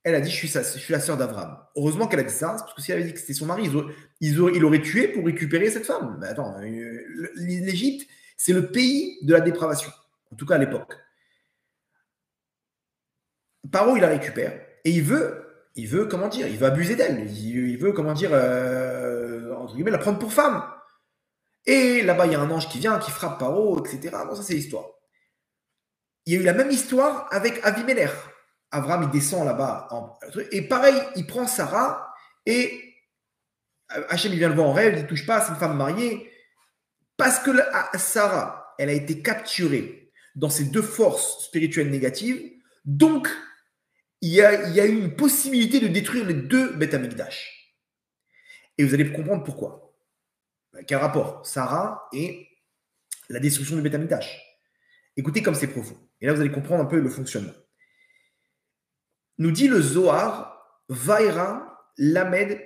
Elle a dit, je suis la sœur d'Abraham. Heureusement qu'elle a dit ça, parce que si elle avait dit que c'était son mari, il aurait tué pour récupérer cette femme. Mais attends, l'Égypte, c'est le pays de la dépravation, en tout cas à l'époque. Paro, il la récupère, et il veut, comment dire, il veut abuser d'elle. Il veut, comment dire, entre guillemets, la prendre pour femme. Et là-bas, il y a un ange qui vient, qui frappe Paro, etc. Bon, ça, c'est l'histoire. Il y a eu la même histoire avec Avimelech. Avram, il descend là-bas. Et pareil, il prend Sarah et Hachem, il vient le voir en rêve, il ne touche pas, c'est une femme mariée. Parce que Sarah, elle a été capturée dans ces deux forces spirituelles négatives. Donc, il y a eu une possibilité de détruire les deux Beth Amikdash. Et vous allez comprendre pourquoi. Quel rapport? Sarah et la destruction du Beth Amikdash. Écoutez comme c'est profond. Et là, vous allez comprendre un peu le fonctionnement. Nous dit le Zohar, Vaïra, Lamed,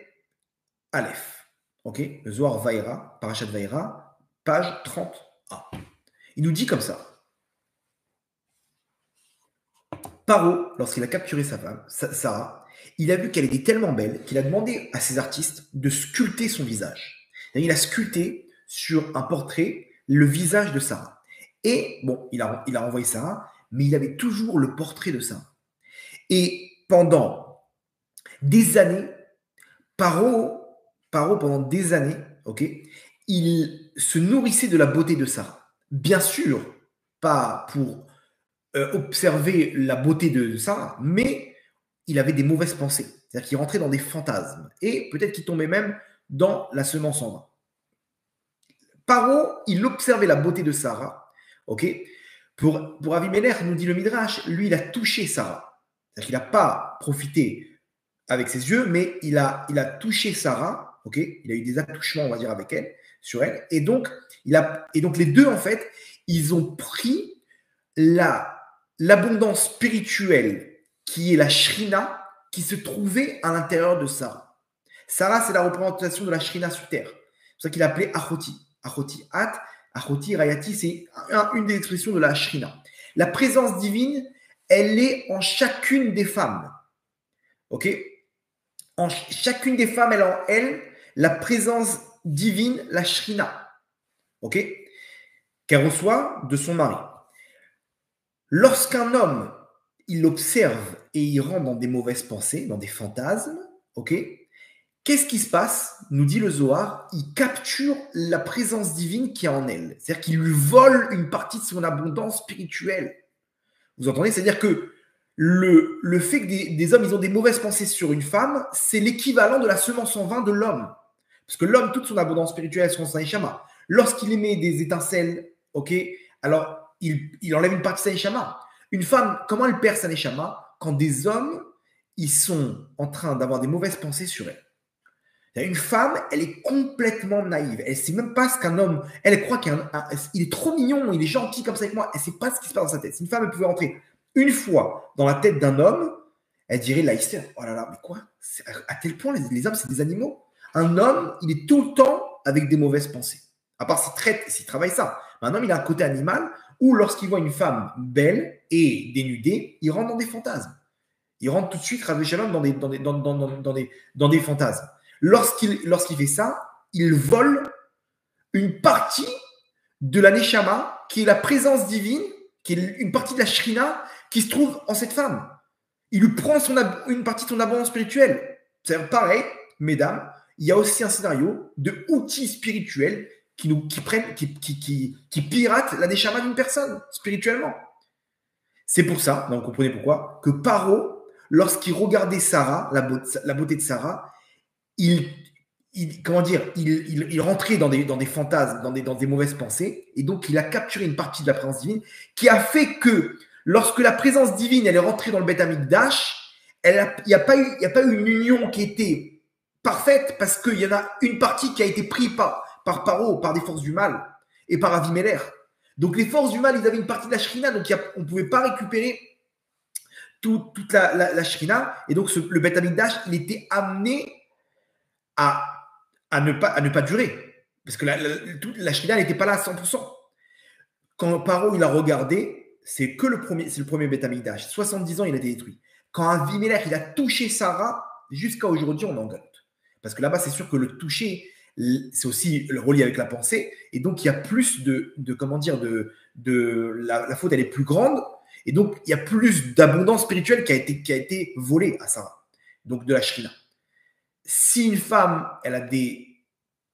Aleph. Ok? Le Zohar Vaïra, Parashat Vaïra, page 30a. Il nous dit comme ça. Paro, lorsqu'il a capturé sa femme, Sarah, il a vu qu'elle était tellement belle qu'il a demandé à ses artistes de sculpter son visage. Il a sculpté sur un portrait le visage de Sarah. Et, bon, il a renvoyé Sarah, mais il avait toujours le portrait de Sarah. Et pendant des années, Paro, pendant des années, ok, il se nourrissait de la beauté de Sarah. Bien sûr, pas pour observer la beauté de Sarah, mais il avait des mauvaises pensées. C'est-à-dire qu'il rentrait dans des fantasmes. Et peut-être qu'il tombait même dans la semence en vain. Paro, il observait la beauté de Sarah, ok. Pour Avimelech, nous dit le Midrash, lui, il a touché Sarah. C'est-à-dire qu'il n'a pas profité avec ses yeux, mais il a touché Sarah, ok. Il a eu des attouchements, on va dire, avec elle, sur elle. Et donc les deux, en fait, ils ont pris l'abondance spirituelle qui est la Shrina, qui se trouvait à l'intérieur de Sarah. Sarah, c'est la représentation de la Shrina sur terre. C'est ça qu'il appelait Achoti. Achoti At, Achoti Rayati, c'est une des expressions de la Shrina. La présence divine, elle est en chacune des femmes. Ok? En chacune des femmes, elle a en elle la présence divine, la Shrina, ok, qu'elle reçoit de son mari. Lorsqu'un homme, il observe et il rentre dans des mauvaises pensées, dans des fantasmes, ok, qu'est-ce qui se passe? Nous dit le Zohar, il capture la présence divine qui est en elle. C'est-à-dire qu'il lui vole une partie de son abondance spirituelle. Vous entendez? C'est-à-dire que le fait que des hommes ils ont des mauvaises pensées sur une femme, c'est l'équivalent de la semence en vain de l'homme. Parce que l'homme, toute son abondance spirituelle, son Saïchama, lorsqu'il émet des étincelles, ok, alors il enlève une partie de Saïchama. Une femme, comment elle perd sa Neshama? Quand des hommes, ils sont en train d'avoir des mauvaises pensées sur elle. Une femme, elle est complètement naïve. Elle ne sait même pas ce qu'un homme. Elle croit qu'il est trop mignon, il est gentil comme ça avec moi. Elle ne sait pas ce qui se passe dans sa tête. Si une femme, elle pouvait rentrer une fois dans la tête d'un homme, elle dirait la hystère. Oh là là, mais quoi? À tel point, les hommes, c'est des animaux. Un homme, il est tout le temps avec des mauvaises pensées. À part s'il travaille ça. Un homme, il a un côté animal où, lorsqu'il voit une femme belle et dénudée, il rentre dans des fantasmes. Il rentre tout de suite, Rav Shalom, dans des fantasmes. Lorsqu'il fait ça, il vole une partie de la Neshama, qui est la présence divine, qui est une partie de la Shrina, qui se trouve en cette femme. Il lui prend une partie de son abondance spirituelle. C'est pareil, mesdames, il y a aussi un scénario de outils spirituels qui piratent la Neshama d'une personne, spirituellement. C'est pour ça, donc vous comprenez pourquoi, que Paro, lorsqu'il regardait Sarah, la beauté de Sarah, il rentrait dans des fantasmes, dans des mauvaises pensées, et donc il a capturé une partie de la présence divine qui a fait que lorsque la présence divine elle est rentrée dans le Beth Amikdash, il n'y a pas eu une union qui était parfaite parce qu'il y en a une partie qui a été prise par Paro, par des forces du mal et par Avimelech. Donc les forces du mal, ils avaient une partie de la Shrina, donc on ne pouvait pas récupérer toute la Shrina, et donc le Beth Amikdash, il était amené à ne pas durer. Parce que la Shrina n'était pas là à 100%. Quand Paro il a regardé, c'est le premier Beth Amikdash. 70 ans, il a été détruit. Quand Avimelech il a touché Sarah, jusqu'à aujourd'hui, on en galoute. Parce que là-bas, c'est sûr que le toucher, c'est aussi le relié avec la pensée. Et donc, il y a plus la faute, elle est plus grande. Et donc, il y a plus d'abondance spirituelle qui a été volée à Sarah. Donc, de la Shrina. Si une femme, elle a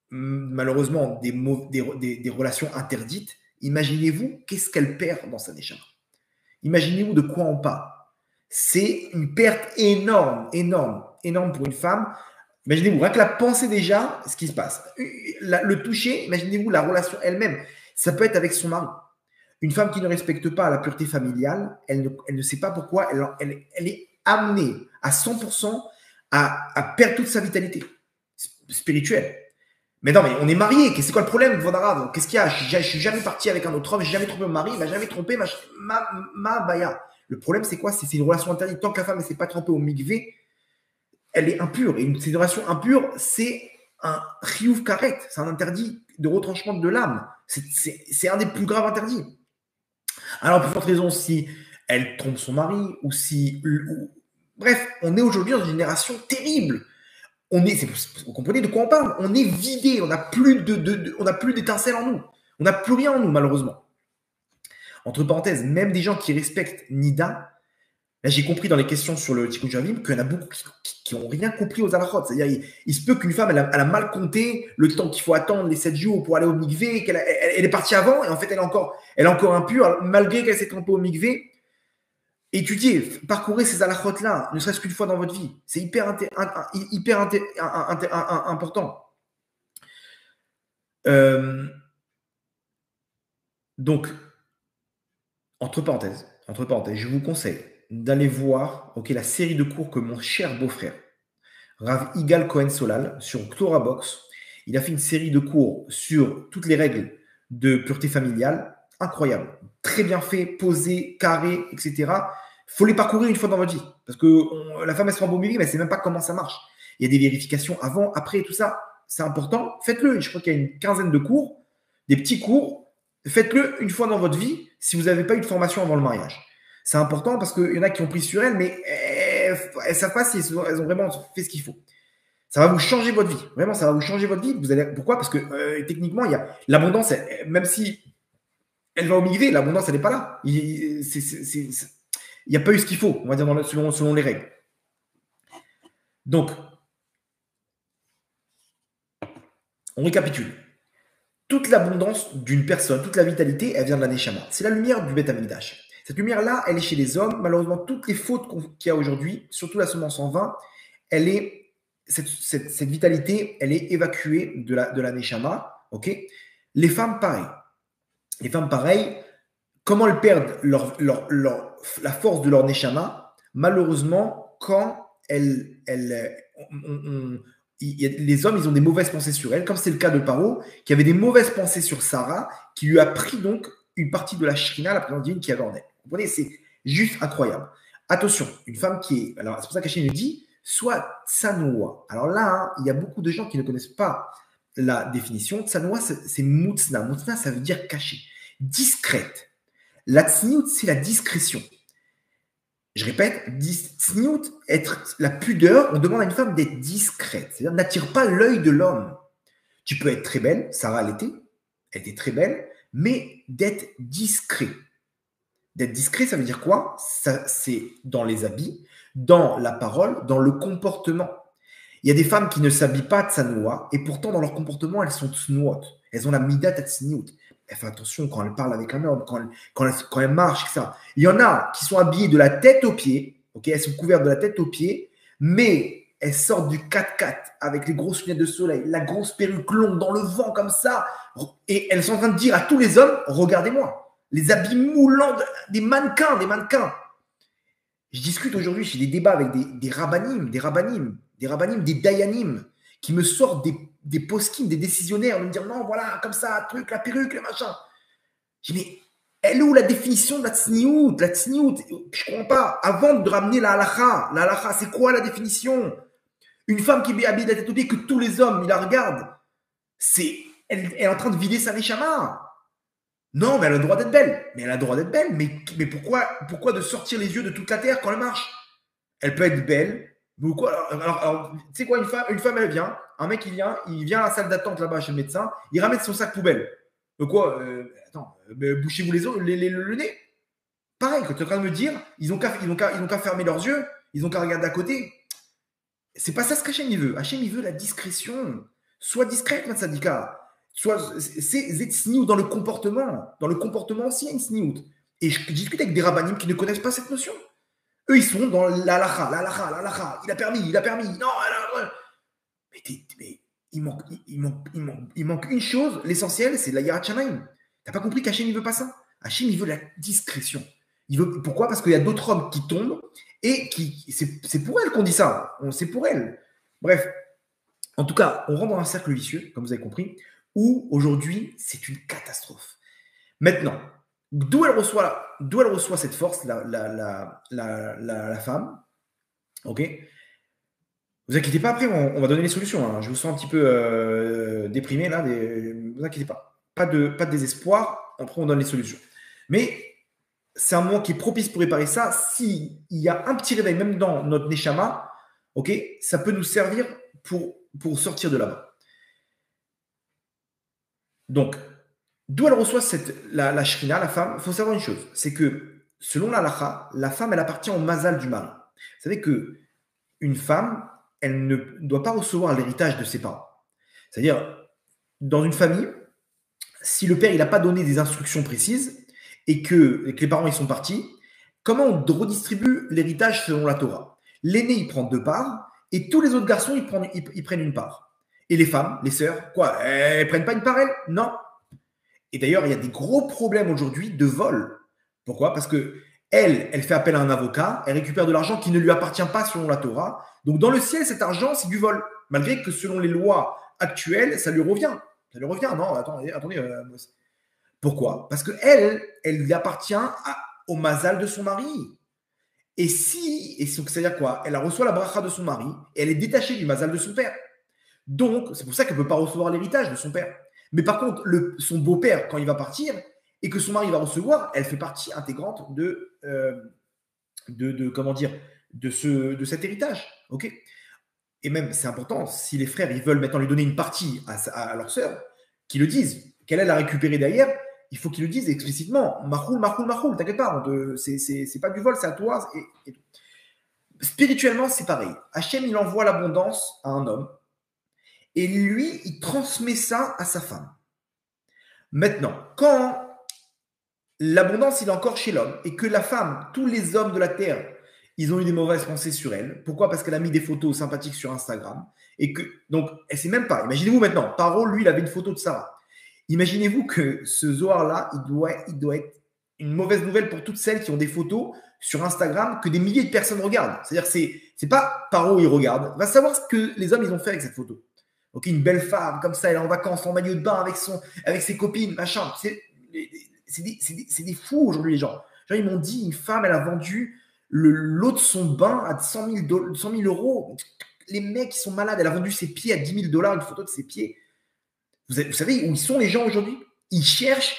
malheureusement des relations interdites, imaginez-vous qu'est-ce qu'elle perd dans sa neshama. Imaginez-vous de quoi on parle. C'est une perte énorme, énorme, énorme pour une femme. Imaginez-vous, rien que la pensée déjà, ce qui se passe. Le toucher, imaginez-vous la relation elle-même. Ça peut être avec son mari. Une femme qui ne respecte pas la pureté familiale, elle ne sait pas pourquoi elle est amenée à 100% à perdre toute sa vitalité spirituelle. Mais non, mais on est mariés. C'est quoi le problème, Vodarav? Qu'est-ce qu'il y a? Je suis jamais parti avec un autre homme, j'ai jamais trompé mon mari, il m'a jamais trompé ma baya. Le problème, c'est quoi? C'est une relation interdite. Tant que la femme ne s'est pas trompée au mikvé, elle est impure. Et une relation impure, c'est un chiyuv karet, c'est un interdit de retranchement de l'âme. C'est un des plus graves interdits. Alors, pour forte raison, si elle trompe son mari ou si. Bref, on est aujourd'hui dans une génération terrible. Vous comprenez de quoi on parle? On est vidé, on n'a plus d'étincelles en nous. On n'a plus rien en nous, malheureusement. Entre parenthèses, même des gens qui respectent Nida, là j'ai compris dans les questions sur le Tikkun Shavim qu'il y en a beaucoup qui n'ont rien compris aux halachot. C'est-à-dire, il se peut qu'une femme, elle a mal compté le temps qu'il faut attendre, les 7 jours pour aller au mikvé, qu'elle est partie avant, et en fait elle est encore impure, malgré qu'elle s'est trompée au mikvé. Étudiez, parcourez ces halachot-là, ne serait-ce qu'une fois dans votre vie. C'est hyper important. Donc, entre parenthèses, je vous conseille d'aller voir la série de cours que mon cher beau-frère, Rav Igal Cohen Solal, sur Torah Box, il a fait une série de cours sur toutes les règles de pureté familiale, incroyable, très bien fait, posé, carré, etc. Il faut les parcourir une fois dans votre vie, parce que la femme, elle se rend beau milieu, mais elle ne sait même pas comment ça marche. Il y a des vérifications avant, après, tout ça, c'est important. Faites-le. Je crois qu'il y a une quinzaine de cours, des petits cours. Faites-le une fois dans votre vie si vous n'avez pas eu de formation avant le mariage. C'est important parce qu'il y en a qui ont pris sur elles, mais elles ne savent pas si elles ont vraiment fait ce qu'il faut. Ça va vous changer votre vie. Vraiment, ça va vous changer votre vie. Pourquoi? Parce que techniquement, il y a l'abondance, même si elle va au migrer, l'abondance, elle n'est pas là. Il n'y a pas eu ce qu'il faut, on va dire, selon les règles. Donc, on récapitule. Toute l'abondance d'une personne, toute la vitalité, elle vient de la Neshama. C'est la lumière du Beth Amikdash. Cette lumière-là, elle est chez les hommes. Malheureusement, toutes les fautes qu'il y a aujourd'hui, surtout la semence en vin, cette vitalité, elle est évacuée de la Neshama. Okay, les femmes, pareil. Les femmes, pareil. Comment elles perdent la force de leur Neshama? Malheureusement, quand les hommes, ils ont des mauvaises pensées sur elles, comme c'est le cas de Paro, qui avait des mauvaises pensées sur Sarah, qui lui a pris donc une partie de la Shrina, la présence divine qui avait en elle. Vous comprenez? C'est juste incroyable. Attention, une femme qui est... Alors, c'est pour ça qu'Hachem nous dit, soit tsanoua. Alors là, hein, il y a beaucoup de gens qui ne connaissent pas la définition. Tsanoua, c'est moutzna. Moutzna, ça veut dire caché. Discrète. La tsniout, c'est la discrétion. Je répète, tsniout, être la pudeur, on demande à une femme d'être discrète. C'est-à-dire, n'attire pas l'œil de l'homme. Tu peux être très belle, Sarah l'était, elle était très belle, mais d'être discret. D'être discret, ça veut dire quoi? C'est dans les habits, dans la parole, dans le comportement. Il y a des femmes qui ne s'habillent pas tsanoua, et pourtant, dans leur comportement, elles sont tsnouot. Elles ont la midat tsniout. Elle fait attention quand elle parle avec un homme, quand elle marche, etc. Il y en a qui sont habillées de la tête aux pieds, okay, elles sont couvertes de la tête aux pieds, mais elles sortent du 4x4 avec les grosses lunettes de soleil, la grosse perruque longue dans le vent comme ça, et elles sont en train de dire à tous les hommes, regardez-moi, les habits moulants, des mannequins. Je discute aujourd'hui, j'ai des débats avec des rabbanim, des dayanim, qui me sortent des poskim, des décisionnaires, de me dire non, voilà, comme ça, truc, la perruque, le machin. Je dis, mais elle est où la définition de la tsniout? La tsniout, je ne comprends pas. Avant de ramener la halacha, c'est quoi la définition? Une femme qui est habillée de la tête aux pieds, que tous les hommes, ils la regardent, elle est en train de vider sa neshama. Non, mais elle a le droit d'être belle. Mais pourquoi de sortir les yeux de toute la terre quand elle marche? Elle peut être belle. Alors, tu sais quoi, une femme, elle vient. Un mec, il vient à la salle d'attente là-bas chez le médecin. Il ramène son sac poubelle. Quoi? Attends, bouchez-vous le nez. Pareil, quand tu es en train de me dire, ils n'ont qu'à fermer leurs yeux. Ils n'ont qu'à regarder à côté. C'est pas ça ce qu'Hachem il veut. Hachem il veut la discrétion. Sois discrète, Matsadika. C'est sniout dans le comportement. Dans le comportement aussi, il y a une sniout. Et je discute avec des rabbinim qui ne connaissent pas cette notion. Eux, ils sont dans l'alacha. Il a permis. Non, mais il manque une chose, l'essentiel, c'est la Yirat Shamayim. T'as pas compris qu'Hachem, il veut pas ça? Hachem, il veut la discrétion. Pourquoi? Parce qu'il y a d'autres hommes qui tombent et c'est pour elle qu'on dit ça. C'est pour elle. Bref. En tout cas, on rentre dans un cercle vicieux, comme vous avez compris, où aujourd'hui, c'est une catastrophe. Maintenant, d'où elle reçoit cette force, la femme? Ok? Vous inquiétez pas, après, on va donner les solutions. Hein. Je vous sens un petit peu déprimé là, vous inquiétez pas. Pas de désespoir, après on donne les solutions. Mais c'est un moment qui est propice pour réparer ça. S'il y a un petit réveil, même dans notre Neshama, ok, ça peut nous servir pour sortir de là-bas. Donc, d'où elle reçoit la shrina, la femme? Il faut savoir une chose, c'est que selon la lacha, la femme, elle appartient au mazal du mari. Vous savez qu'une femme, elle ne doit pas recevoir l'héritage de ses parents. C'est-à-dire, dans une famille, si le père il n'a pas donné des instructions précises et que les parents ils sont partis, comment on redistribue l'héritage selon la Torah? L'aîné, il prend 2 parts et tous les autres garçons, ils prennent une part. Et les femmes, les sœurs, quoi? Elles ne prennent pas une part, elles? Non. Et d'ailleurs, il y a des gros problèmes aujourd'hui de vol. Pourquoi? Parce que elle fait appel à un avocat, elle récupère de l'argent qui ne lui appartient pas selon la Torah. Donc, dans le ciel, cet argent, c'est du vol. Malgré que selon les lois actuelles, ça lui revient. Ça lui revient. Non, attendez. Pourquoi? Parce qu'elle lui appartient au mazal de son mari. Et c'est-à-dire quoi? Elle reçoit la bracha de son mari et elle est détachée du mazal de son père. Donc, c'est pour ça qu'elle ne peut pas recevoir l'héritage de son père. Mais par contre, son beau-père, quand il va partir et que son mari va recevoir, elle fait partie intégrante de cet héritage. Ok? et même c'est important, si les frères ils veulent maintenant lui donner une partie à leur sœur, qu'ils le disent, qu'elle a récupéré derrière, il faut qu'ils le disent explicitement. Mahoul, Mahoul, Mahoul, t'inquiète pas, c'est pas du vol, c'est à toi. Et spirituellement, c'est pareil. Hachem, il envoie l'abondance à un homme et lui, il transmet ça à sa femme. Maintenant, quand l'abondance, il est encore chez l'homme et que la femme, tous les hommes de la terre, ils ont eu des mauvaises pensées sur elle. Pourquoi? Parce qu'elle a mis des photos sympathiques sur Instagram. Et que, donc, elle sait même pas. Imaginez-vous maintenant, Paro, lui, il avait une photo de Sarah. Imaginez-vous que ce Zohar-là, il doit être une mauvaise nouvelle pour toutes celles qui ont des photos sur Instagram que des milliers de personnes regardent. C'est-à-dire que c'est pas Paro, il regarde. Va savoir ce que les hommes, ils ont fait avec cette photo. Ok, une belle femme, comme ça, elle est en vacances, en maillot de bain avec ses copines, machin. C'est des fous aujourd'hui, les gens. Genre, ils m'ont dit, une femme, elle a vendu l'eau de son bain à 100 000 euros. Les mecs, ils sont malades. Elle a vendu ses pieds à 10 000 $, une photo de ses pieds. Vous savez où ils sont, les gens, aujourd'hui? Ils cherchent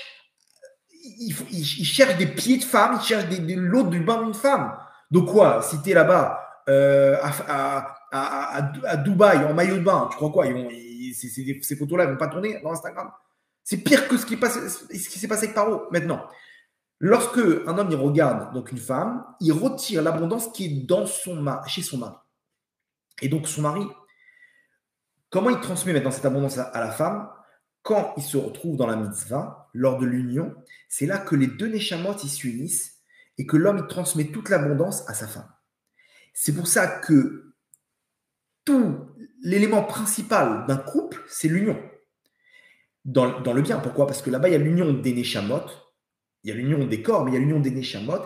des pieds de femmes, ils cherchent l'eau du bain d'une femme. Donc quoi? Si tu es là-bas à Dubaï, en maillot de bain, tu crois quoi? Ces photos-là, elles ne vont pas tourner dans Instagram. C'est pire que ce qui s'est passé avec Paro. Maintenant, lorsque un homme il regarde donc une femme, il retire l'abondance qui est chez son mari. Et donc son mari, comment il transmet maintenant cette abondance à la femme? Quand il se retrouve dans la mitzvah, lors de l'union, c'est là que les deux neshamot ils s'unissent et que l'homme il transmet toute l'abondance à sa femme. C'est pour ça que tout l'élément principal d'un couple, c'est l'union. Dans le bien. Pourquoi? Parce que là-bas, il y a l'union des neshamot, il y a l'union des corps, mais il y a l'union des neshamot.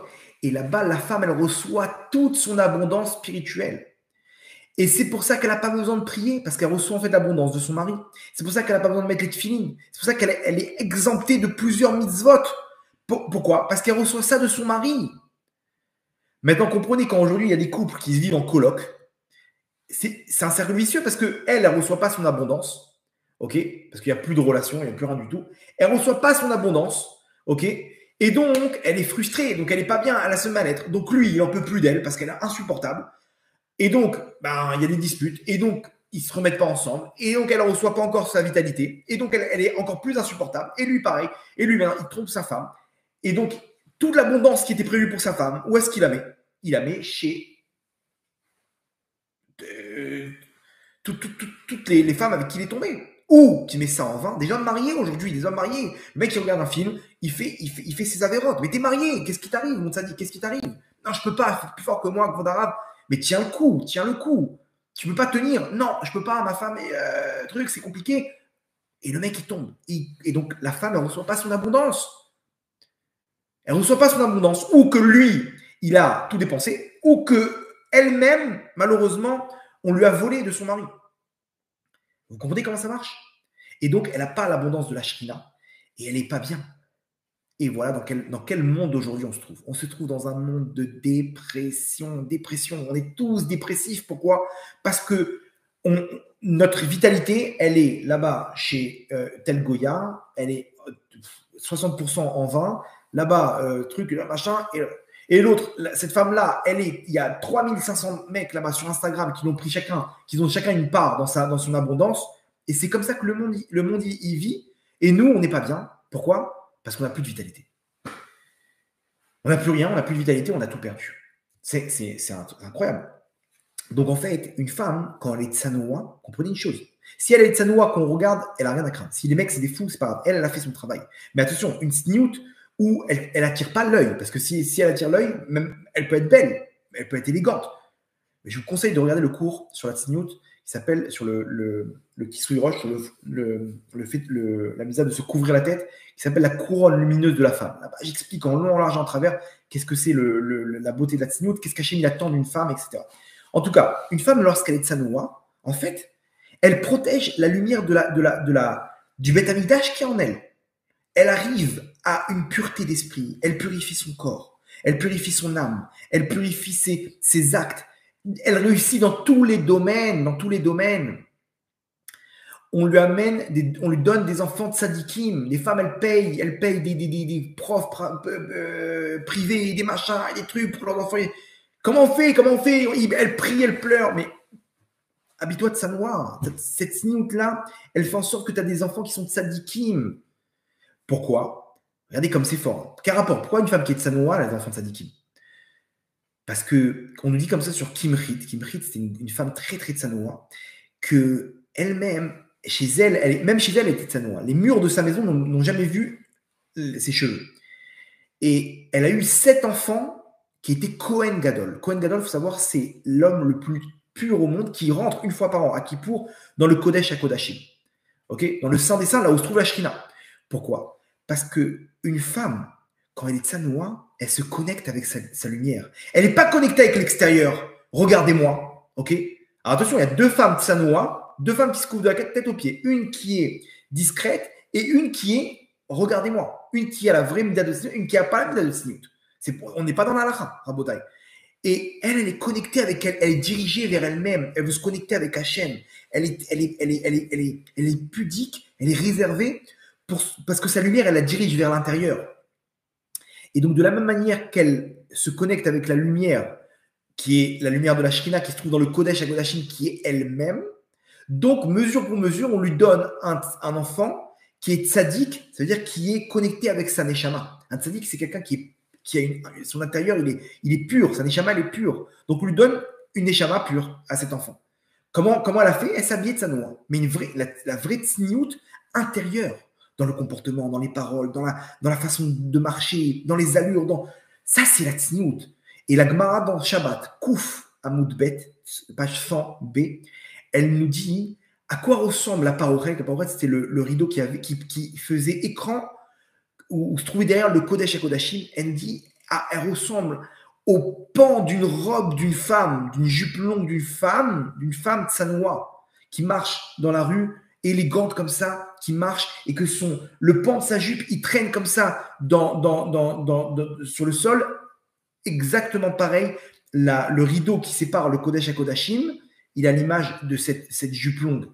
Et là-bas, la femme, elle reçoit toute son abondance spirituelle. Et c'est pour ça qu'elle n'a pas besoin de prier, parce qu'elle reçoit en fait l'abondance de son mari. C'est pour ça qu'elle n'a pas besoin de mettre les tefilines. C'est pour ça qu'elle est exemptée de plusieurs mitzvot. Pourquoi? Parce qu'elle reçoit ça de son mari. Maintenant, comprenez qu'aujourd'hui, il y a des couples qui se vivent en coloc. C'est un cercle vicieux parce qu'elle, elle ne reçoit pas son abondance. Ok, parce qu'il n'y a plus de relation, il n'y a plus rien du tout. Elle ne reçoit pas son abondance, ok, et donc elle est frustrée, donc elle n'est pas bien, elle a ce mal-être. Donc lui, il n'en peut plus d'elle parce qu'elle est insupportable. Et donc, il y a des disputes, et donc ils ne se remettent pas ensemble, et donc elle ne reçoit pas encore sa vitalité, et donc elle est encore plus insupportable. Et lui, pareil, et lui, il trompe sa femme. Et donc, toute l'abondance qui était prévue pour sa femme, où est-ce qu'il la met? Il la met chez toutes les femmes avec qui il est tombé. Ou qui met ça en vain. Des hommes mariés aujourd'hui, des hommes mariés. Le mec qui regarde un film, il fait ses avérotes. Mais t'es marié, qu'est-ce qui t'arrive? On t'a dit, qu'est-ce qui t'arrive? Non, je peux pas, c'est plus fort que moi, grand arabe. Mais tiens le coup, tiens le coup. Tu peux pas tenir. Non, je peux pas, ma femme, truc, c'est compliqué. Et le mec, il tombe. Et donc, la femme, elle reçoit pas son abondance. Elle reçoit pas son abondance. Ou que lui, il a tout dépensé. Ou que elle-même, malheureusement, on lui a volé de son mari. Vous comprenez comment ça marche? Et donc, elle n'a pas l'abondance de la Shrina et elle n'est pas bien. Et voilà dans quel monde aujourd'hui on se trouve. On se trouve dans un monde de dépression. On est tous dépressifs. Pourquoi? Parce que notre vitalité, elle est là-bas chez tel Goya, elle est 60% en vin, là-bas, truc, là, machin, et l'autre, cette femme-là, il y a 3500 mecs là-bas sur Instagram qui ont chacun une part dans son abondance. Et c'est comme ça que le monde y vit. Et nous, on n'est pas bien. Pourquoi? Parce qu'on n'a plus de vitalité. On n'a plus rien, on n'a plus de vitalité, on a tout perdu. C'est incroyable. Donc en fait, une femme, quand elle est tsanoua, comprenez une chose. Si elle est tsanoua, qu'on regarde, elle n'a rien à craindre. Si les mecs, c'est des fous, c'est pas grave. Elle a fait son travail. Mais attention, une sniout, où elle attire pas l'œil, parce que si elle attire l'œil, même elle peut être belle, elle peut être élégante. Mais je vous conseille de regarder le cours sur la tsniout qui s'appelle sur le kisui roche, sur la misère de se couvrir la tête, qui s'appelle la couronne lumineuse de la femme. Là-bas, j'explique en long, en large, en travers qu'est-ce que c'est la beauté de la tsniout, qu'est-ce qu'Hachem attend d'une femme, etc. En tout cas, une femme, lorsqu'elle est tsanoua, en fait, elle protège la lumière du Beth Amikdash qui est en elle. Elle arrive à une pureté d'esprit. Elle purifie son corps. Elle purifie son âme. Elle purifie ses actes. Elle réussit dans tous les domaines. On lui donne des enfants de sadikim. Les femmes, elles payent des profs privés, des machins, des trucs pour leurs enfants. Comment on fait? Elle prie, elle pleure. Mais Habille-toi de Sanoua. Cette sniout-là, elle fait en sorte que tu as des enfants qui sont tzadikim. Pourquoi? Regardez comme c'est fort. Quel rapport? Pourquoi une femme qui est de Sanoua, elle a des enfants de tzadikim? Parce qu'on nous dit comme ça sur Kimrit. Kimrit, c'était une femme très, très tsanoua, que elle-même, chez elle, même chez elle, elle était tsanoua. Les murs de sa maison n'ont jamais vu ses cheveux. Et elle a eu 7 enfants qui étaient Kohen Gadol. Kohen Gadol, il faut savoir, c'est l'homme le plus pur au monde qui rentre une fois par an à Kippour dans le Kodesh HaKodashim. Okay, dans le Saint des Saints, là où se trouve la Shrina. Pourquoi? Parce qu'une femme, quand elle est tsanoua, elle se connecte avec sa lumière. Elle n'est pas connectée avec l'extérieur. Regardez-moi. Ok. Alors attention, il y a 2 femmes tsanoua, 2 femmes qui se couvrent de la tête aux pieds. Une qui est discrète et une qui est, regardez-moi, une qui a la vraie mida de sniout, une qui n'a pas la mida de sniout. On n'est pas dans la halakha, Rabotai. Et elle est connectée avec elle, elle est dirigée vers elle-même, elle veut se connecter avec Hachem. Elle est pudique, elle est réservée parce que sa lumière, elle la dirige vers l'intérieur. Et donc, de la même manière qu'elle se connecte avec la lumière, qui est la lumière de la Shrina, qui se trouve dans le Kodesh HaKodashim, qui est elle-même, donc, mesure pour mesure, on lui donne un enfant qui est tzaddik, c'est-à-dire qui est connecté avec sa neshama. Un tzaddik, c'est quelqu'un qui a son intérieur, il est pur, sa neshama, elle est pure. Donc, on lui donne une neshama pure à cet enfant. Comment elle a fait? Elle s'habillait de sa noix. Mais la vraie tsniout intérieure, dans le comportement, dans les paroles, dans la façon de marcher, dans les allures, ça, c'est la tsniout. Et la Gemara dans Shabbat, Kouf Amoudbet, page 100b, elle nous dit à quoi ressemble la paroret. La paroret, c'était le rideau qui faisait écran où se trouvait derrière le Kodesh HaKodashim. Elle dit, elle ressemble au pan d'une robe d'une femme, d'une jupe longue d'une femme tsanoua, qui marche dans la rue, élégante comme ça, qui marche, et que le pan de sa jupe, il traîne comme ça sur le sol. Exactement pareil, le rideau qui sépare le Kodesh HaKodashim, il a l'image de cette jupe longue.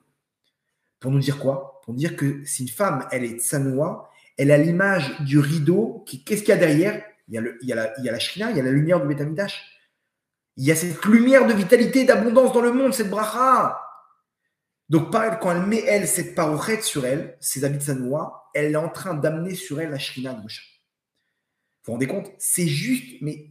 Pour nous dire quoi? Pour nous dire que si une femme, elle est tsanoua, elle a l'image du rideau. Qu'est-ce qu'il y a derrière? Il y a la Shrina, il y a la lumière du Beth Amikdash. Il y a cette lumière de vitalité, d'abondance dans le monde, cette bracha. Donc, pareil, quand elle met, cette parochet sur elle, ses habits de tsanoua, elle est en train d'amener sur elle la Shrina de Moshe. Vous vous rendez compte? C'est juste, mais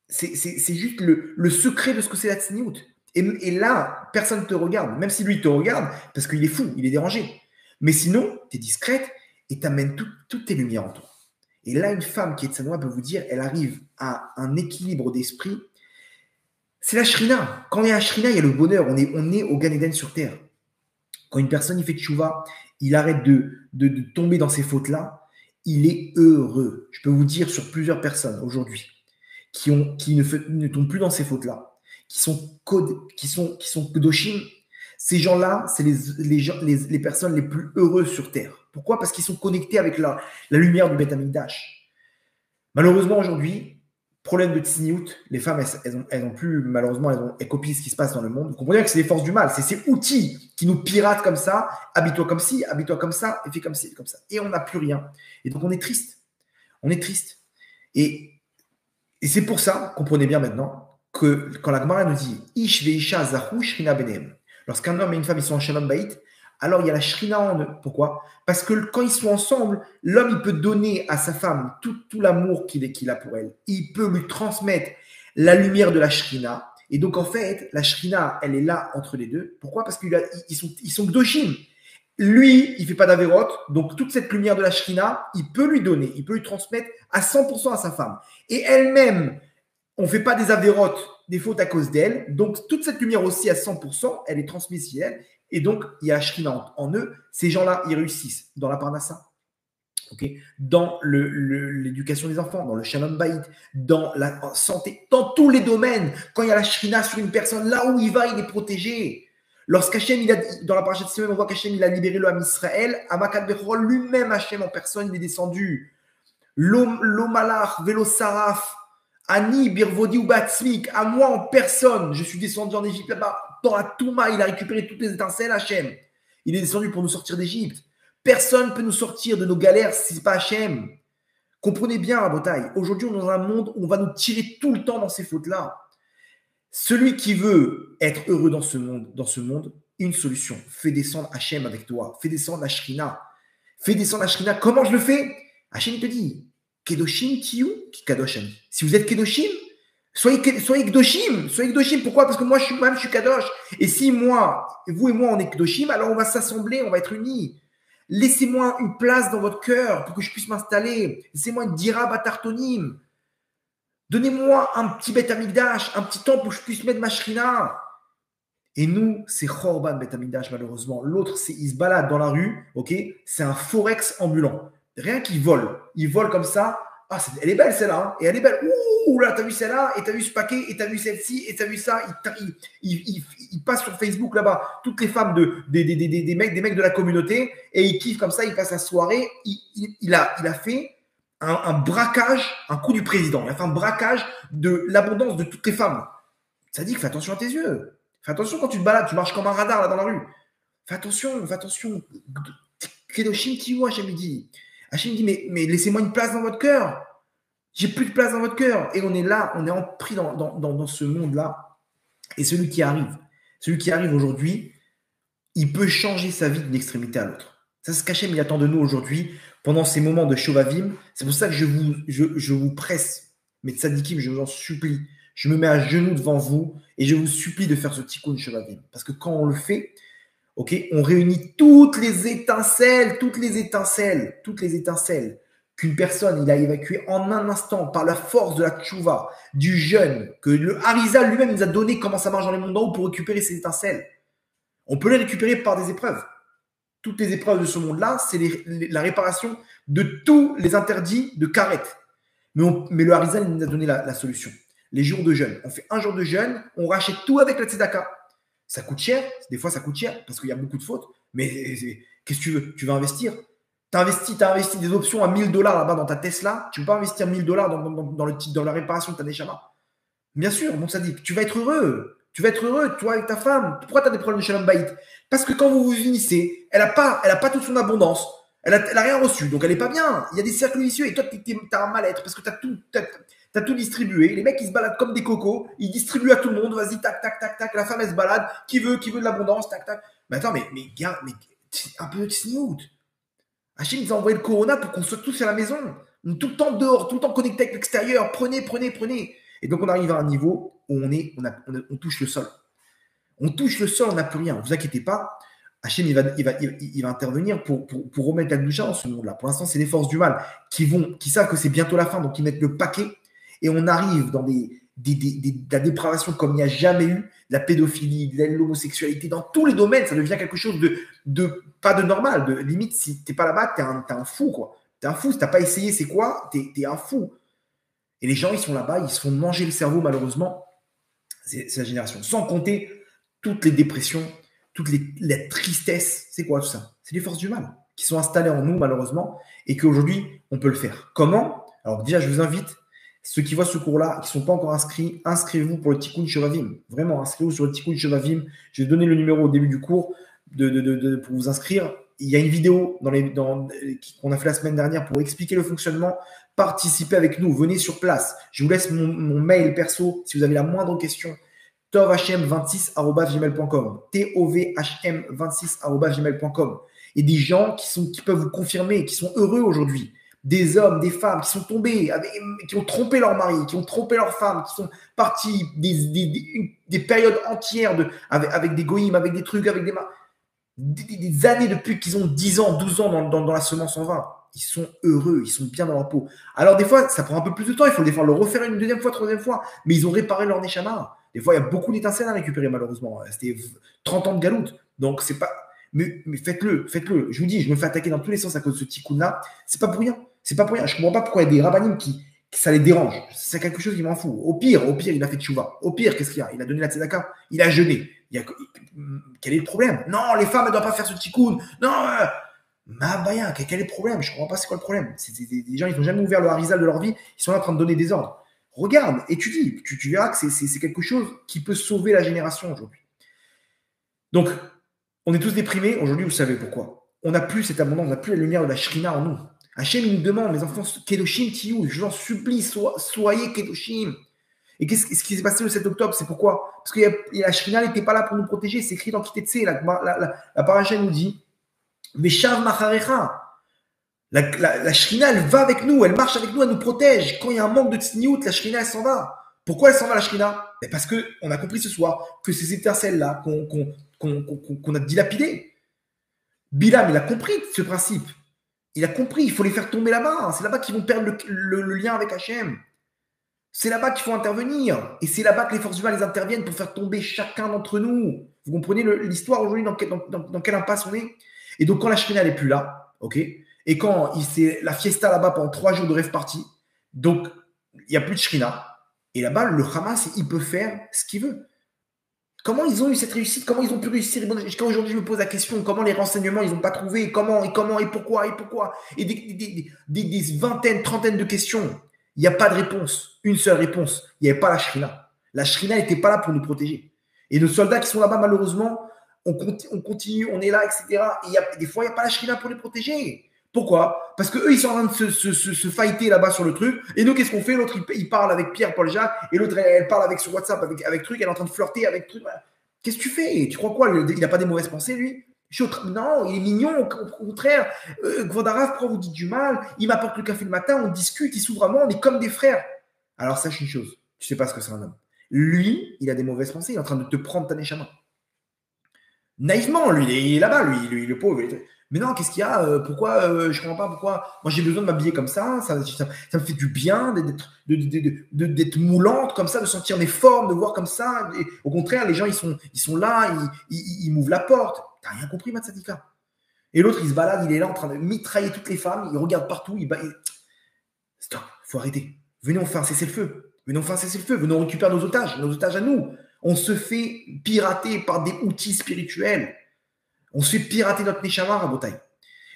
c'est juste le secret de ce que c'est la tsniout. Et là, personne ne te regarde, même si lui te regarde, parce qu'il est fou, il est dérangé. Mais sinon, tu es discrète et tu amènes toutes tes lumières en toi. Et là, une femme qui est tsanoua peut vous dire, elle arrive à un équilibre d'esprit. C'est la Shrina. Quand il y a la Shrina, il y a le bonheur. On est au Gan Eden sur terre. Quand une personne il fait tchouva, il arrête de tomber dans ces fautes-là, il est heureux. Je peux vous dire sur plusieurs personnes aujourd'hui qui ne tombent plus dans ces fautes-là, qui sont Kedoshim, ces gens-là, c'est les personnes les plus heureuses sur terre. Pourquoi? Parce qu'ils sont connectés avec la lumière du Beth Amikdash. Malheureusement, aujourd'hui, problème de tsniout, les femmes, elles ont plus, malheureusement, elles copient ce qui se passe dans le monde. Vous comprenez que c'est les forces du mal, c'est ces outils qui nous piratent comme ça, habille-toi comme ci, habille-toi comme ça, et fais comme ci, comme ça. Et on n'a plus rien. Et donc, on est triste. On est triste. Et c'est pour ça, comprenez bien maintenant, que quand la Gemara nous dit « Ish veisha zahu shrina benem », lorsqu'un homme et une femme ils sont en shalom baït, alors il y a la shrina en eux. Pourquoi? Parce que quand ils sont ensemble, l'homme il peut donner à sa femme tout l'amour qu'il a pour elle. Il peut lui transmettre la lumière de la shrina. Et donc en fait, la shrina, elle est là entre les deux. Pourquoi? Parce qu'ils sont gdoshim. Lui, il ne fait pas d'avérote, donc toute cette lumière de la shrina, il peut lui donner, il peut lui transmettre à 100% à sa femme. Et elle-même, on ne fait pas des avérotes, des fautes à cause d'elle, donc toute cette lumière aussi à 100%, elle est transmise chez elle, et donc il y a la shrina en eux. Ces gens-là, ils réussissent dans la parnassa, okay, dans l'éducation des enfants, dans le shalom bayit, dans la santé, dans tous les domaines. Quand il y a la shrina sur une personne, là où il va, il est protégé. Lorsqu'Hachem, dans la parashat de Simeon, on voit qu'Hachem, il a libéré le Ham Israël, Amakat Bechorol, lui-même, Hachem en personne, il est descendu. L'Omalach, Velo Saraf, Ani, Birvodi ou Batzmik, à moi en personne, je suis descendu en Égypte là-bas, dans la Touma, il a récupéré toutes les étincelles, Hachem. Il est descendu pour nous sortir d'Égypte. Personne ne peut nous sortir de nos galères si ce n'est pas Hachem. Comprenez bien, Rabotai, aujourd'hui, on est dans un monde où on va nous tirer tout le temps dans ces fautes-là. Celui qui veut être heureux dans ce monde, une solution. Fais descendre Hachem avec toi. Fais descendre la Shrina. Fais descendre la Shrina. Comment je le fais? Hachem te dit, Kedoshim Tiyu, Kadosh Ami. Si vous êtes Kedoshim, soyez Kedoshim. Soyez Kedoshim. Pourquoi? Parce que moi, je suis Kadosh. Et si vous et moi, on est Kedoshim, alors on va s'assembler, on va être unis. Laissez-moi une place dans votre cœur pour que je puisse m'installer. Laissez-moi une dira batartonim. Donnez-moi un petit Beth Amikdash, un petit temple où je puisse mettre ma Shrina. Et nous, c'est Khorban Beth Amikdash, malheureusement. L'autre, il se balade dans la rue, ok? C'est un forex ambulant. Rien qu'il vole. Il vole comme ça. Ah, elle est belle celle-là. Hein, et elle est belle. Ouh, là, t'as vu celle-là, et t'as vu ce paquet, et t'as vu celle-ci, et t'as vu ça. Il passe sur Facebook là-bas, toutes les femmes des mecs de la communauté, et il kiffe comme ça, il passe la soirée. Il a fait un braquage, un coup du président. Il a fait un braquage de l'abondance de toutes les femmes. Ça dit que fais attention à tes yeux. Fais attention quand tu te balades, tu marches comme un radar là dans la rue. Fais attention, fais attention. Kedoshim Tiyu, Hachem dit. Hachem dit, mais laissez-moi une place dans votre cœur. J'ai plus de place dans votre cœur. Et on est là, on est pris dans ce monde-là. Et celui qui arrive aujourd'hui, il peut changer sa vie d'une extrémité à l'autre. Ça, c'est ce qu'Hachem il attend de nous aujourd'hui, pendant ces moments de Shovavim. C'est pour ça que je vous presse, mes tzadikim, je vous en supplie. Je me mets à genoux devant vous et je vous supplie de faire ce tikkun Shovavim. Parce que quand on le fait, ok, on réunit toutes les étincelles qu'une personne il a évacuées en un instant par la force de la tchouva, du jeûne, que le Harizal lui-même nous a donné comment ça marche dans les mondes d'en haut pour récupérer ces étincelles. On peut les récupérer par des épreuves. Toutes les épreuves de ce monde-là, c'est la réparation de tous les interdits de karet. Mais le Harizal nous a donné la solution. Les jours de jeûne. On fait un jour de jeûne, on rachète tout avec la tzedaka. Ça coûte cher, des fois ça coûte cher parce qu'il y a beaucoup de fautes, mais qu'est-ce que tu veux? Tu veux investir? Tu as investi des options à $1000 là-bas dans ta Tesla, tu ne peux pas investir $1000 dans la réparation de ta Neshama. Bien sûr, donc ça dit que tu vas être heureux. Tu vas être heureux, toi avec ta femme. Pourquoi tu as des problèmes de Shalom Bayit? Parce que quand vous vous unissez, elle n'a pas toute son abondance. Elle a rien reçu, donc elle n'est pas bien. Il y a des cercles vicieux et toi, tu as un mal-être parce que tu as tout distribué. Les mecs, ils se baladent comme des cocos. Ils distribuent à tout le monde. Vas-y, tac, tac, tac, tac. La femme, elle se balade. Qui veut de l'abondance, tac, tac. Mais attends, mais gars, un peu de sniout. Hachem nous a envoyé le corona pour qu'on soit tous à la maison. On est tout le temps dehors, tout le temps connecté avec l'extérieur. Prenez. Et donc, on arrive à un niveau où on touche le sol. On touche le sol, on n'a plus rien. Ne vous inquiétez pas. Hachem, il va intervenir pour remettre la doucha dans ce monde-là. Pour l'instant, c'est les forces du mal qui savent que c'est bientôt la fin, donc ils mettent le paquet. Et on arrive dans de la dépravation comme il n'y a jamais eu, de la pédophilie, de l'homosexualité, dans tous les domaines, ça devient quelque chose de pas de normal. De limite, si tu n'es pas là-bas, tu es un fou, quoi. Tu es un fou. Si tu n'as pas essayé, c'est quoi? Tu es un fou. Et les gens, ils sont là-bas, ils se font manger le cerveau, malheureusement. C'est la génération. Sans compter toutes les dépressions, la tristesse. C'est quoi tout ça? C'est les forces du mal qui sont installées en nous, malheureusement, et qu'aujourd'hui, on peut le faire. Comment? Alors déjà, je vous invite, ceux qui voient ce cours-là, qui ne sont pas encore inscrits, inscrivez-vous pour le Tikkun Shovavim. Vraiment, inscrivez-vous sur le Tikkun Shovavim. Je vais donner le numéro au début du cours pour vous inscrire. Il y a une vidéo qu'on a fait la semaine dernière pour expliquer le fonctionnement. Participez avec nous, venez sur place. Je vous laisse mon mail perso si vous avez la moindre question. tovhm26@gmail.com. tovhm26@gmail.com. Et des gens qui peuvent vous confirmer, qui sont heureux aujourd'hui. Des hommes, des femmes qui sont tombés, qui ont trompé leur mari, qui ont trompé leur femme, qui sont partis des périodes entières avec des goïms, avec des trucs, avec des années depuis qu'ils ont 10 ans, 12 ans dans la semence en vin. Ils sont heureux, ils sont bien dans leur peau. Alors des fois, ça prend un peu plus de temps, il faut des fois le refaire une deuxième fois, troisième fois, mais ils ont réparé leur neshama. Des fois, il y a beaucoup d'étincelles à récupérer, malheureusement. C'était 30 ans de galoute. Donc, c'est pas. Mais faites-le. Je vous dis, je me fais attaquer dans tous les sens à cause de ce tikkun-là. C'est pas pour rien. Je comprends pas pourquoi il y a des rabbinim qui ça les dérange. C'est quelque chose qui m'en fout. Au pire, il a fait tchouva. Au pire, qu'est-ce qu'il y a? Il a donné la tzedaka. Il a jeûné. Quel est le problème? Non, les femmes, elles ne doivent pas faire ce tikkun. Non, quel est le problème? Je ne comprends pas c'est quoi le problème. C'est des gens, ils n'ont jamais ouvert le harizal de leur vie. Ils sont là en train de donner des ordres. Regarde, étudie. Tu verras que c'est quelque chose qui peut sauver la génération aujourd'hui. Donc, on est tous déprimés. Aujourd'hui, vous savez pourquoi. On n'a plus cette abondance, on n'a plus la lumière de la shrina en nous. Hachem, il nous demande, mes enfants, Kedoshim Tiyu, je vous en supplie, soyez Kedoshim. Et ce qui s'est passé le 7 octobre, c'est pourquoi? Parce que la Shrina n'était pas là pour nous protéger. C'est écrit dans Kitetse. La paracha nous dit Meshav Macharecha. La Shrina, elle va avec nous, elle marche avec nous, elle nous protège. Quand il y a un manque de tsniout, la Shrina, elle s'en va. Pourquoi elle s'en va, la Shrina? Parce qu'on a compris ce soir que ces étincelles-là qu'on a dilapidées, Bilam, il a compris ce principe. Il a compris, il faut les faire tomber là-bas. C'est là-bas qu'ils vont perdre le lien avec Hachem. C'est là-bas qu'il faut intervenir. Et c'est là-bas que les forces du mal les interviennent pour faire tomber chacun d'entre nous. Vous comprenez l'histoire aujourd'hui, dans quelle impasse on est? Et donc, quand la Shrina n'est plus là, ok, et quand c'est la fiesta là-bas pendant 3 jours de rêve party, donc il n'y a plus de Shrina. Et là-bas, le Hamas, il peut faire ce qu'il veut. Comment ils ont eu cette réussite? Comment ils ont pu réussir? Quand aujourd'hui je me pose la question, comment les renseignements ils n'ont pas trouvé? Comment et pourquoi? Et des vingtaines, trentaines de questions. Il n'y a pas de réponse. Une seule réponse. Il n'y avait pas la Shrina. La Shrina n'était pas là pour nous protéger. Et nos soldats qui sont là-bas, malheureusement, on continue, on est là, etc. Et des fois, il n'y a pas la Shrina pour les protéger. Pourquoi? Parce qu'eux, ils sont en train de se fighter là-bas sur le truc. Et nous, qu'est-ce qu'on fait? L'autre, il parle avec Pierre, Paul, Jacques. Et l'autre, elle parle sur WhatsApp avec truc. Elle est en train de flirter avec truc. Qu'est-ce que tu fais? Tu crois quoi? Il n'a pas des mauvaises pensées, lui? Non, il est mignon. Au contraire, Gvandarav, pourquoi vous dites du mal? Il m'apporte le café le matin, on discute, il s'ouvre à moi, on est comme des frères. Alors, sache une chose. Tu sais pas ce que c'est un homme. Lui, il a des mauvaises pensées. Il est en train de te prendre ta neshama. Naïvement, lui, il est là-bas, lui, le pauvre. Mais non, qu'est-ce qu'il y a? Pourquoi? Je ne comprends pas pourquoi. Moi, j'ai besoin de m'habiller comme ça. Ça me fait du bien d'être moulante comme ça, de sentir mes formes, de voir comme ça. Et au contraire, les gens, ils sont là, ils m'ouvrent la porte. T'as rien compris, Matsadika. Et l'autre, il se balade, il est là en train de mitrailler toutes les femmes. Il regarde partout. Stop, il faut arrêter. Venez, on fait un cessez-le-feu. Venez, on récupère nos otages à nous. On se fait pirater par des outils spirituels. On se fait pirater notre Neshama, Rabotai.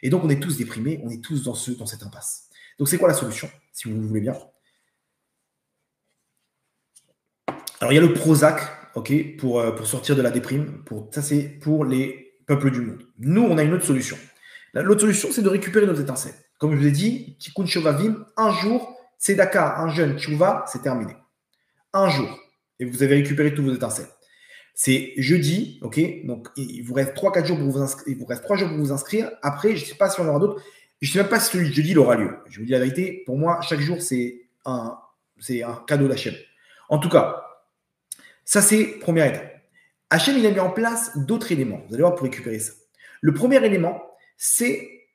Et donc, on est tous déprimés, on est tous dans cette impasse. Donc, c'est quoi la solution, si vous le voulez bien? Alors, il y a le Prozac, ok, pour sortir de la déprime. Ça, c'est pour les peuples du monde. Nous, on a une autre solution. L'autre solution, c'est de récupérer nos étincelles. Comme je vous ai dit, Tikkun Shovavim, un jour, Tzedaka, un jeûne, Tchouva, c'est terminé. Un jour. Et vous avez récupéré tous vos étincelles. C'est jeudi, ok? Donc, il vous reste 3-4 jours pour vous inscrire. Il vous reste 3 jours pour vous inscrire. Après, je ne sais pas si on aura d'autres. Je ne sais même pas si celui de jeudi il aura lieu. Je vous dis la vérité. Pour moi, chaque jour, c'est un cadeau d'Hachem. En tout cas, ça, c'est première étape. Hachem, il a mis en place d'autres éléments. Vous allez voir pour récupérer ça. Le premier élément, c'est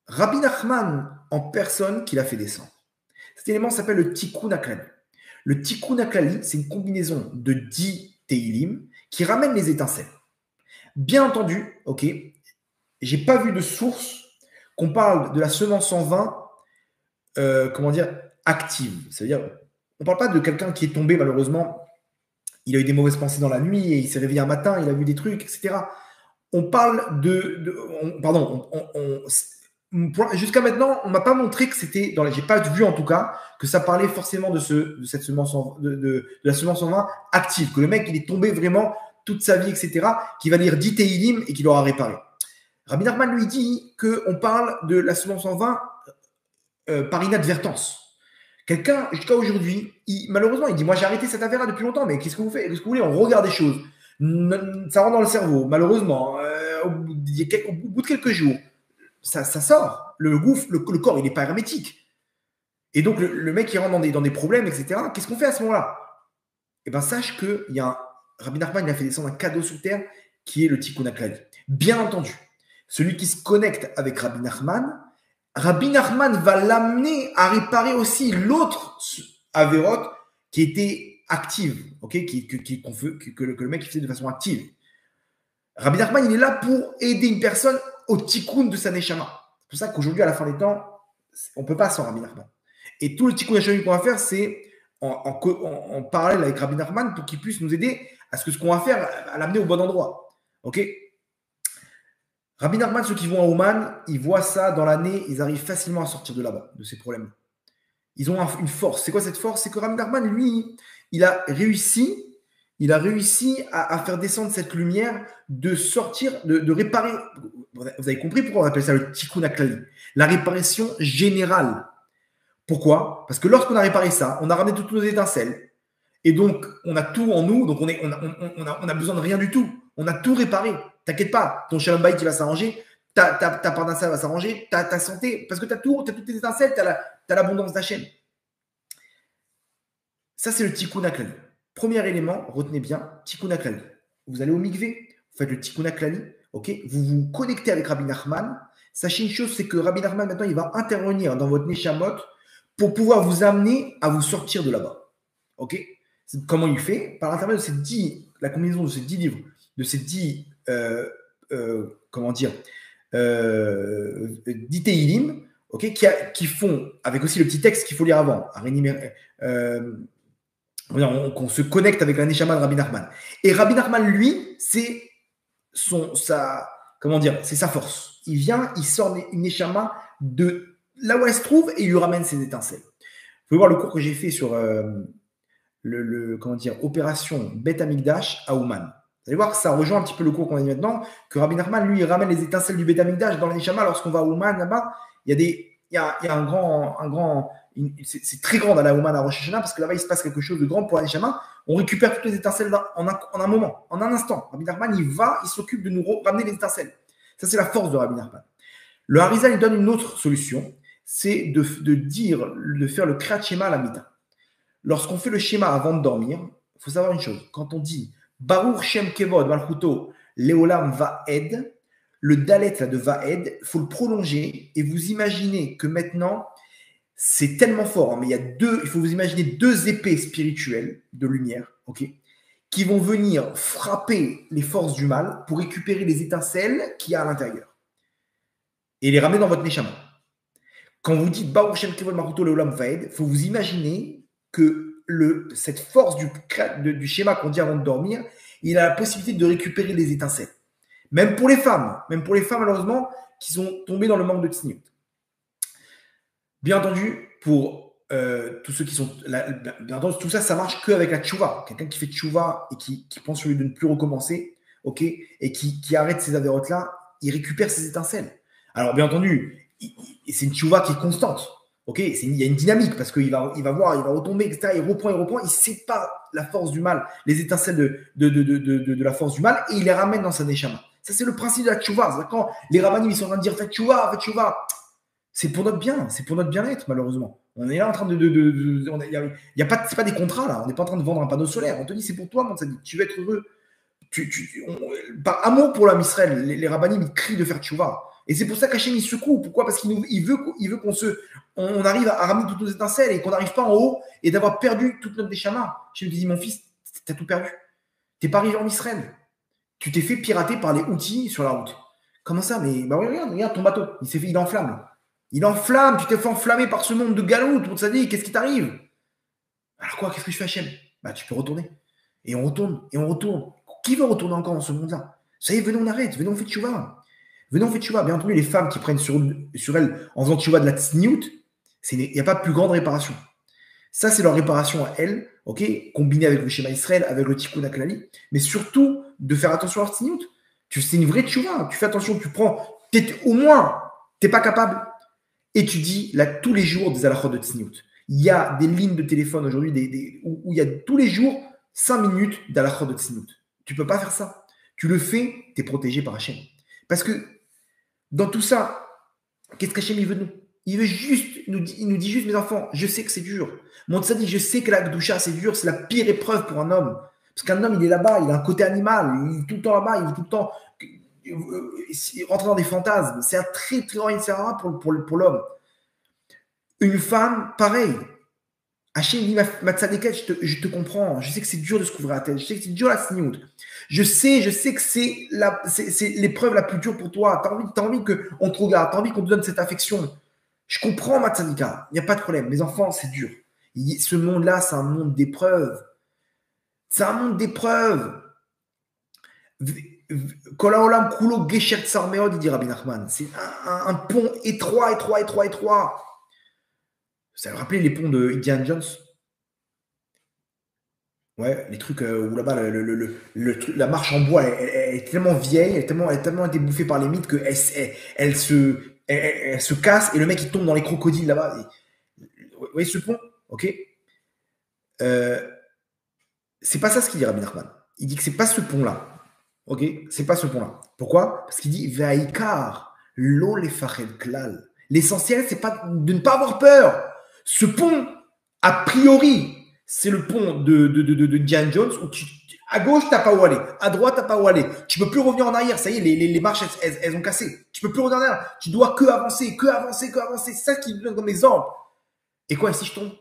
Rabbi Nachman en personne qui l'a fait descendre. Cet élément s'appelle le Tikkun HaKlali. Le Tikkun HaKlali, c'est une combinaison de 10 Teilim qui ramène les étincelles. Bien entendu, ok, j'ai pas vu de source qu'on parle de la semence en vin, active. C'est-à-dire, on parle pas de quelqu'un qui est tombé malheureusement, il a eu des mauvaises pensées dans la nuit et il s'est réveillé un matin, il a vu des trucs, etc. On parle jusqu'à maintenant, on m'a pas montré que c'était j'ai pas vu en tout cas que ça parlait forcément de cette semence de la semence en vin active, que le mec il est tombé vraiment toute sa vie, etc., qui va lire 10 Teilim et qui l'aura réparé. Rabbi Nachman lui dit qu'on parle de la semence en vin par inadvertance. Quelqu'un, jusqu'à aujourd'hui, malheureusement, il dit moi j'ai arrêté cette affaire-là depuis longtemps, mais qu'est-ce que vous faites? Qu'est-ce que vous voulez? On regarde des choses. Ça rentre dans le cerveau, malheureusement, au bout de quelques jours. Ça sort. Le gouffre, le corps, il n'est pas hermétique. Et donc, le mec, il rentre dans des problèmes, etc. Qu'est-ce qu'on fait à ce moment-là? Eh bien, sache qu'il y a Rabbi Nachman, il a fait descendre un cadeau sur terre qui est le Tikkun HaKlali. Bien entendu, celui qui se connecte avec Rabbi Nachman va l'amener à réparer aussi l'autre Averot qui était active, okay, que le mec faisait de façon active. Rabbi Nachman, il est là pour aider une personne au tikkun de sa neshama. C'est pour ça qu'aujourd'hui, à la fin des temps, on ne peut pas sans Rabbi Nachman. Et tout le tikkun neshama qu'on va faire, c'est en parallèle avec Rabbi Nachman pour qu'il puisse nous aider à ce qu'on va faire, à l'amener au bon endroit. Ok? Rabbi Nachman, ceux qui vont à Ouman, ils voient ça dans l'année, ils arrivent facilement à sortir de là-bas, de ces problèmes. Ils ont une force. C'est quoi cette force? C'est que Rabbi Nachman, lui, il a réussi à faire descendre cette lumière, de sortir, de réparer. Vous avez compris pourquoi on appelle ça le Tikkun HaKlali, la réparation générale. Pourquoi? Parce que lorsqu'on a réparé ça, on a ramené toutes nos étincelles. Et donc, on a tout en nous, donc on a besoin de rien du tout. On a tout réparé. T'inquiète pas, ton shalom bayit, il va s'arranger, ta parnassa va s'arranger, ta santé, parce que tu as tout, tu as toutes tes étincelles, tu as l'abondance d'Hachem. Ça, c'est le tikkun haklali. Premier élément, retenez bien, tikkun haklali. Vous allez au mikvé, vous faites le tikkun haklali, ok, vous vous connectez avec Rabbi Nachman. Sachez une chose, c'est que Rabbi Nachman, maintenant, il va intervenir dans votre neshamot pour pouvoir vous amener à vous sortir de là-bas. Ok. Comment il fait? Par l'intermédiaire de ces 10, la combinaison de ces 10 livres, de ces 10, comment dire, 10 Teilim, ok, qui font, avec aussi le petit texte qu'il faut lire avant, qu'on se connecte avec la Neshama de Rabbi Nachman. Et Rabbi Nachman, lui, c'est sa force. Il vient, il sort une Neshama de là où elle se trouve et il lui ramène ses étincelles. Vous pouvez voir le cours que j'ai fait sur opération Bet Amikdash à Ouman. Vous allez voir que ça rejoint un petit peu le cours qu'on a dit maintenant, que Rabbi Nachman, lui, il ramène les étincelles du Bet Amikdash dans les Neshama. Lorsqu'on va à Ouman, là-bas, il y a un grand c'est très grand dans la Ouman à Rosh Hashanah, parce que là-bas, il se passe quelque chose de grand pour la Neshama. On récupère toutes les étincelles en un moment, en un instant. Rabbi Nachman, il s'occupe de nous ramener les étincelles. Ça, c'est la force de Rabbi Nachman. Le Harizal, il donne une autre solution, c'est de faire le Kriyat Shema à la Mita. Lorsqu'on fait le schéma avant de dormir, il faut savoir une chose. Quand on dit Baruch Shem Kevod Malchuto Leolam Vaed, le dalet là, de Vaed, il faut le prolonger et vous imaginez que maintenant, c'est tellement fort, hein, mais il faut vous imaginer 2 épées spirituelles de lumière, ok, qui vont venir frapper les forces du mal pour récupérer les étincelles qu'il y a à l'intérieur et les ramener dans votre neshama. Quand vous dites Baruch Shem Kevod Malchuto Leolam Vaed, il faut vous imaginer que cette force du schéma qu'on dit avant de dormir, il a la possibilité de récupérer les étincelles. Même pour les femmes malheureusement, qui sont tombées dans le manque de tsniout. Bien entendu, pour tous ceux qui sont... bien entendu, tout ça, ça marche qu'avec la tchouva. Quelqu'un qui fait tchouva et qui pense sur lui de ne plus recommencer, ok, et qui arrête ces avérotes-là, il récupère ses étincelles. Alors, bien entendu, c'est une tchouva qui est constante. Ok, il y a une dynamique parce qu'il va voir, il va retomber, etc. Il reprend, il sépare la force du mal, les étincelles de la force du mal et il les ramène dans sa neshama. Ça, c'est le principe de la tchouva. Quand les rabbanim ils sont en train de dire faites tchouva, c'est pour notre bien, c'est pour notre bien-être, malheureusement. On est là en train c'est pas des contrats là, on n'est pas en train de vendre un panneau solaire. On te dit c'est pour toi, mon tzaddik, tu veux être heureux. Par amour pour l'âme Israël, les rabbanim ils crient de faire tchouva. Et c'est pour ça qu'Hachem il secoue. Pourquoi? Parce qu'il veut qu'on arrive à ramener toutes nos étincelles et qu'on n'arrive pas en haut et d'avoir perdu toute notre neshama. Je me dis, mon fils, t'as tout perdu. T'es pas arrivé en Israël. Tu t'es fait pirater par les outils sur la route. Comment ça? Mais bah oui, regarde ton bateau. Il est en flamme. Il est en flamme. Tu t'es fait enflammer par ce monde de galoute. On te dit, qu'est-ce qui t'arrive? Alors quoi? Qu'est-ce que je fais, Hachem? Bah tu peux retourner. Et on retourne. Qui veut retourner encore dans ce monde-là? Ça y est, venez, on arrête. Venez, on fait tchouva. Venez, on fait tchouva. Bien entendu, les femmes qui prennent sur elles en faisant tchouva de la tsniout, il n'y a pas plus grande réparation. Ça, c'est leur réparation à elles, ok, combinée avec le schéma Israël, avec le tikkun haklali, mais surtout de faire attention à leur tsniout. C'est une vraie tchouva. Tu fais attention, au moins, tu n'es pas capable. Et tu dis là tous les jours des halachot de tsniout. Il y a des lignes de téléphone aujourd'hui où il y a tous les jours 5 minutes d'halachot de tsniout. Tu ne peux pas faire ça. Tu le fais, tu es protégé par Hachem. Parce que dans tout ça, qu'est-ce qu'Hachem il veut de nous? Il nous dit juste, mes enfants, je sais que c'est dur. Mon tzaddik, je sais que la gdoucha, c'est dur, c'est la pire épreuve pour un homme. Parce qu'un homme, il est là-bas, il a un côté animal, il est tout le temps là-bas, il est tout le temps rentrer dans des fantasmes. C'est un très, très grand Yitzhara pour l'homme. Une femme, pareil. Hachem dit, ma tzaddiket, je te comprends. Je sais que c'est dur de se couvrir la tête. Je sais que c'est dur la sniout. Je sais que c'est l'épreuve la plus dure pour toi. T'as envie qu'on te regarde. T'as envie qu'on te donne cette affection. Je comprends, ma tzadika. Il n'y a pas de problème. Mes enfants, c'est dur. Ce monde-là, c'est un monde d'épreuves. C'est un monde d'épreuves. Kolaolam kulo gesher tsar meod, dit Rabbi Nachman. C'est un pont étroit. Ça me rappelait les ponts de Indiana Jones. Ouais, les trucs où là-bas, la marche en bois, elle est tellement vieille, elle a tellement été bouffée par les mythes qu'elle se casse et le mec il tombe dans les crocodiles là-bas. Vous voyez ce pont? Ok. C'est pas ça ce qu'il dit, Rabbi Nachman. Il dit que c'est pas ce pont-là. Ok? C'est pas ce pont-là. Pourquoi? Parce qu'il dit Ve'aikar, lo lefached klal. L'essentiel, c'est pas de ne pas avoir peur. Ce pont, a priori, c'est le pont de Diane Jones où à gauche, t'as pas où aller. À droite, t'as pas où aller. Tu peux plus revenir en arrière. Ça y est, les marches, elles ont cassé. Tu peux plus revenir en arrière. Tu dois que avancer, que avancer, que avancer. C'est ça qui donne comme exemple. Et quoi, si je tombe?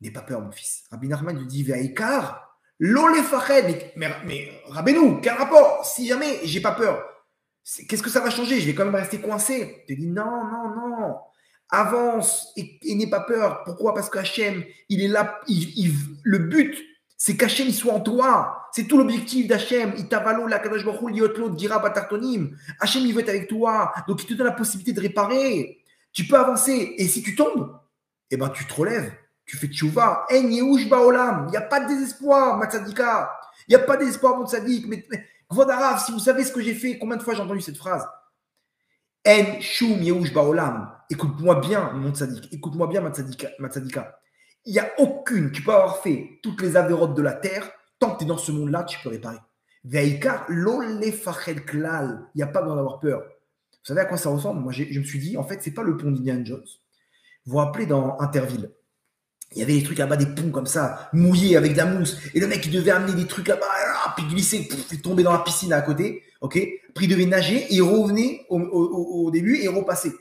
N'aie pas peur, mon fils. Rabbi Nachman lui dit Ve'aikar, lo lefached. Mais Rabbeinu, quel rapport? Si jamais j'ai pas peur, qu'est-ce que ça va changer? Je vais quand même rester coincé. Il te dit non, non, non. Avance et n'aie pas peur. Pourquoi? Parce qu'Hachem, il est là. Le but, c'est qu'Hachem il soit en toi. C'est tout l'objectif d'Hachem. Itavalo la kadosh baruch hu liotlo dira batartonim. Hachem, il veut être avec toi. Donc, il te donne la possibilité de réparer. Tu peux avancer. Et si tu tombes, eh ben, tu te relèves. Tu fais tchouva. En yehush baolam. Il n'y a pas de désespoir, Matzadika. Il n'y a pas de désespoir, mon tzadik. Mais Vodarav, si vous savez ce que j'ai fait, combien de fois j'ai entendu cette phrase? En shum yehush baolam. Écoute-moi bien, mon tzadik. Écoute-moi bien, Matzadika. Il n'y a aucune, tu peux avoir fait toutes les avérotes de la terre, tant que tu es dans ce monde-là, tu peux réparer. Veikar lo lefached klal. Il n'y a pas besoin d'avoir peur. Vous savez à quoi ça ressemble? Moi, je me suis dit, en fait, c'est pas le pont d'Indiana Jones. Vous vous rappelez dans Interville, il y avait des trucs là-bas, des ponts comme ça, mouillés avec de la mousse. Et le mec, il devait amener des trucs là-bas, puis glisser, il tombait dans la piscine à côté. Ok. Puis il devait nager et il revenait au début et repasser.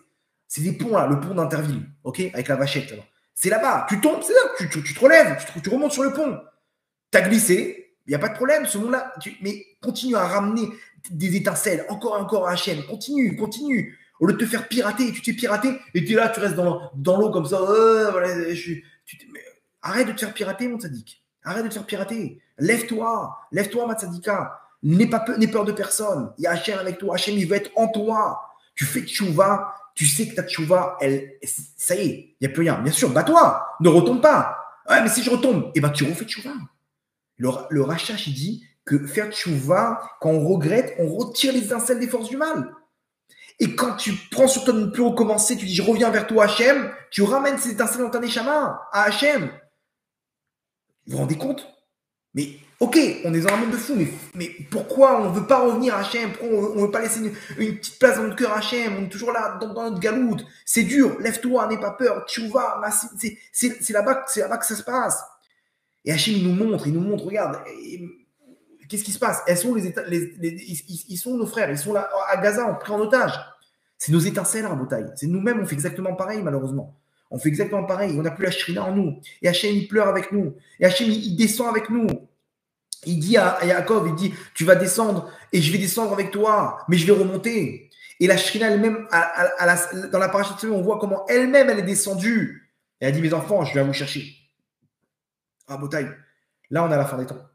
C'est des ponts là, le pont d'Interville, ok, avec la vachette. C'est là-bas. Tu tombes, c'est là, tu te relèves, tu remontes sur le pont. Tu as glissé, il n'y a pas de problème, ce monde-là. Mais continue à ramener des étincelles, encore et encore à Hachem. Continue, continue. Au lieu de te faire pirater, tu t'es piraté et tu es là, tu restes dans l'eau comme ça. Voilà, arrête de te faire pirater, mon tzaddik. Arrête de te faire pirater. Lève-toi, ma tzadika. N'aie peur de personne. Il y a Hachem avec toi. Hachem, il veut être en toi. Tu fais tchouva, tu sais que ta tchouva, ça y est, il n'y a plus rien. Bien sûr, bats-toi, ne retombe pas. Ouais, mais si je retombe, eh ben, tu refais tchouva. Le Rachach, il dit que faire tchouva, quand on regrette, on retire les étincelles des forces du mal. Et quand tu prends sur toi de ne plus recommencer, tu dis je reviens vers toi, Hachem, tu ramènes ces étincelles dans ta neshama à Hachem. Vous vous rendez compte? Mais ok, on est dans un monde de fous, mais pourquoi on ne veut pas revenir à Hachem? Pourquoi on ne veut pas laisser une petite place dans notre cœur à Hachem? On est toujours là dans notre galoute. C'est dur, lève-toi, n'aie pas peur, tchouva, c'est là-bas que ça se passe. Et Hachem, il nous montre, regarde, qu'est-ce qui se passe? Ils sont nos frères, ils sont là à Gaza, on pris en otage. C'est nos étincelles, Rabotai. C'est nous-mêmes, on fait exactement pareil, malheureusement. On fait exactement pareil. On n'a plus la shrina en nous. Et Hachem, il pleure avec nous. Et Hachem, il descend avec nous. Il dit à Yaakov, il dit, tu vas descendre et je vais descendre avec toi, mais je vais remonter. Et la shrina elle-même, dans la paracha de semaine, on voit comment elle-même, elle est descendue. Et elle a dit, mes enfants, je viens vous chercher. Rabotai, là, on est à la fin des temps.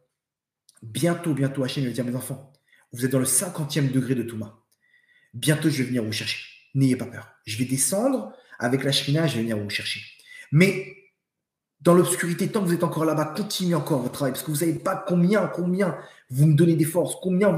Bientôt, Hachem va dire, mes enfants, vous êtes dans le 50e degré de Touma. Bientôt, je vais venir vous chercher. N'ayez pas peur. Je vais descendre avec la shrina, je vais venir vous chercher. Mais dans l'obscurité, tant que vous êtes encore là-bas, continuez encore votre travail, parce que vous ne savez pas combien vous me donnez des forces, combien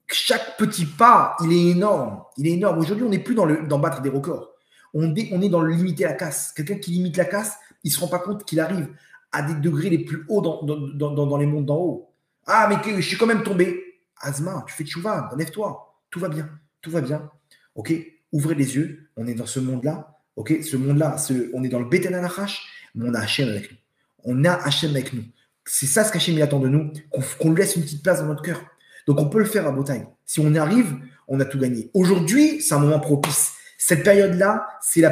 chaque petit pas, il est énorme. Il est énorme. Aujourd'hui, on n'est plus dans battre des records. On est dans le limiter la casse. Quelqu'un qui limite la casse, il ne se rend pas compte qu'il arrive à des degrés les plus hauts dans les mondes d'en haut. Ah, mais je suis quand même tombé. Azma, tu fais tchouva, lève-toi. Tout va bien, tout va bien. Ok, ouvrez les yeux, on est dans ce monde-là. Ok, ce monde-là, on est dans le Beten Anachash, mais on a Hachem avec nous. On a Hachem avec nous. C'est ça ce qu'Hachem attend de nous, qu'on lui laisse une petite place dans notre cœur. Donc on peut le faire à Botaï. Si on y arrive, on a tout gagné. Aujourd'hui, c'est un moment propice. Cette période-là, c'est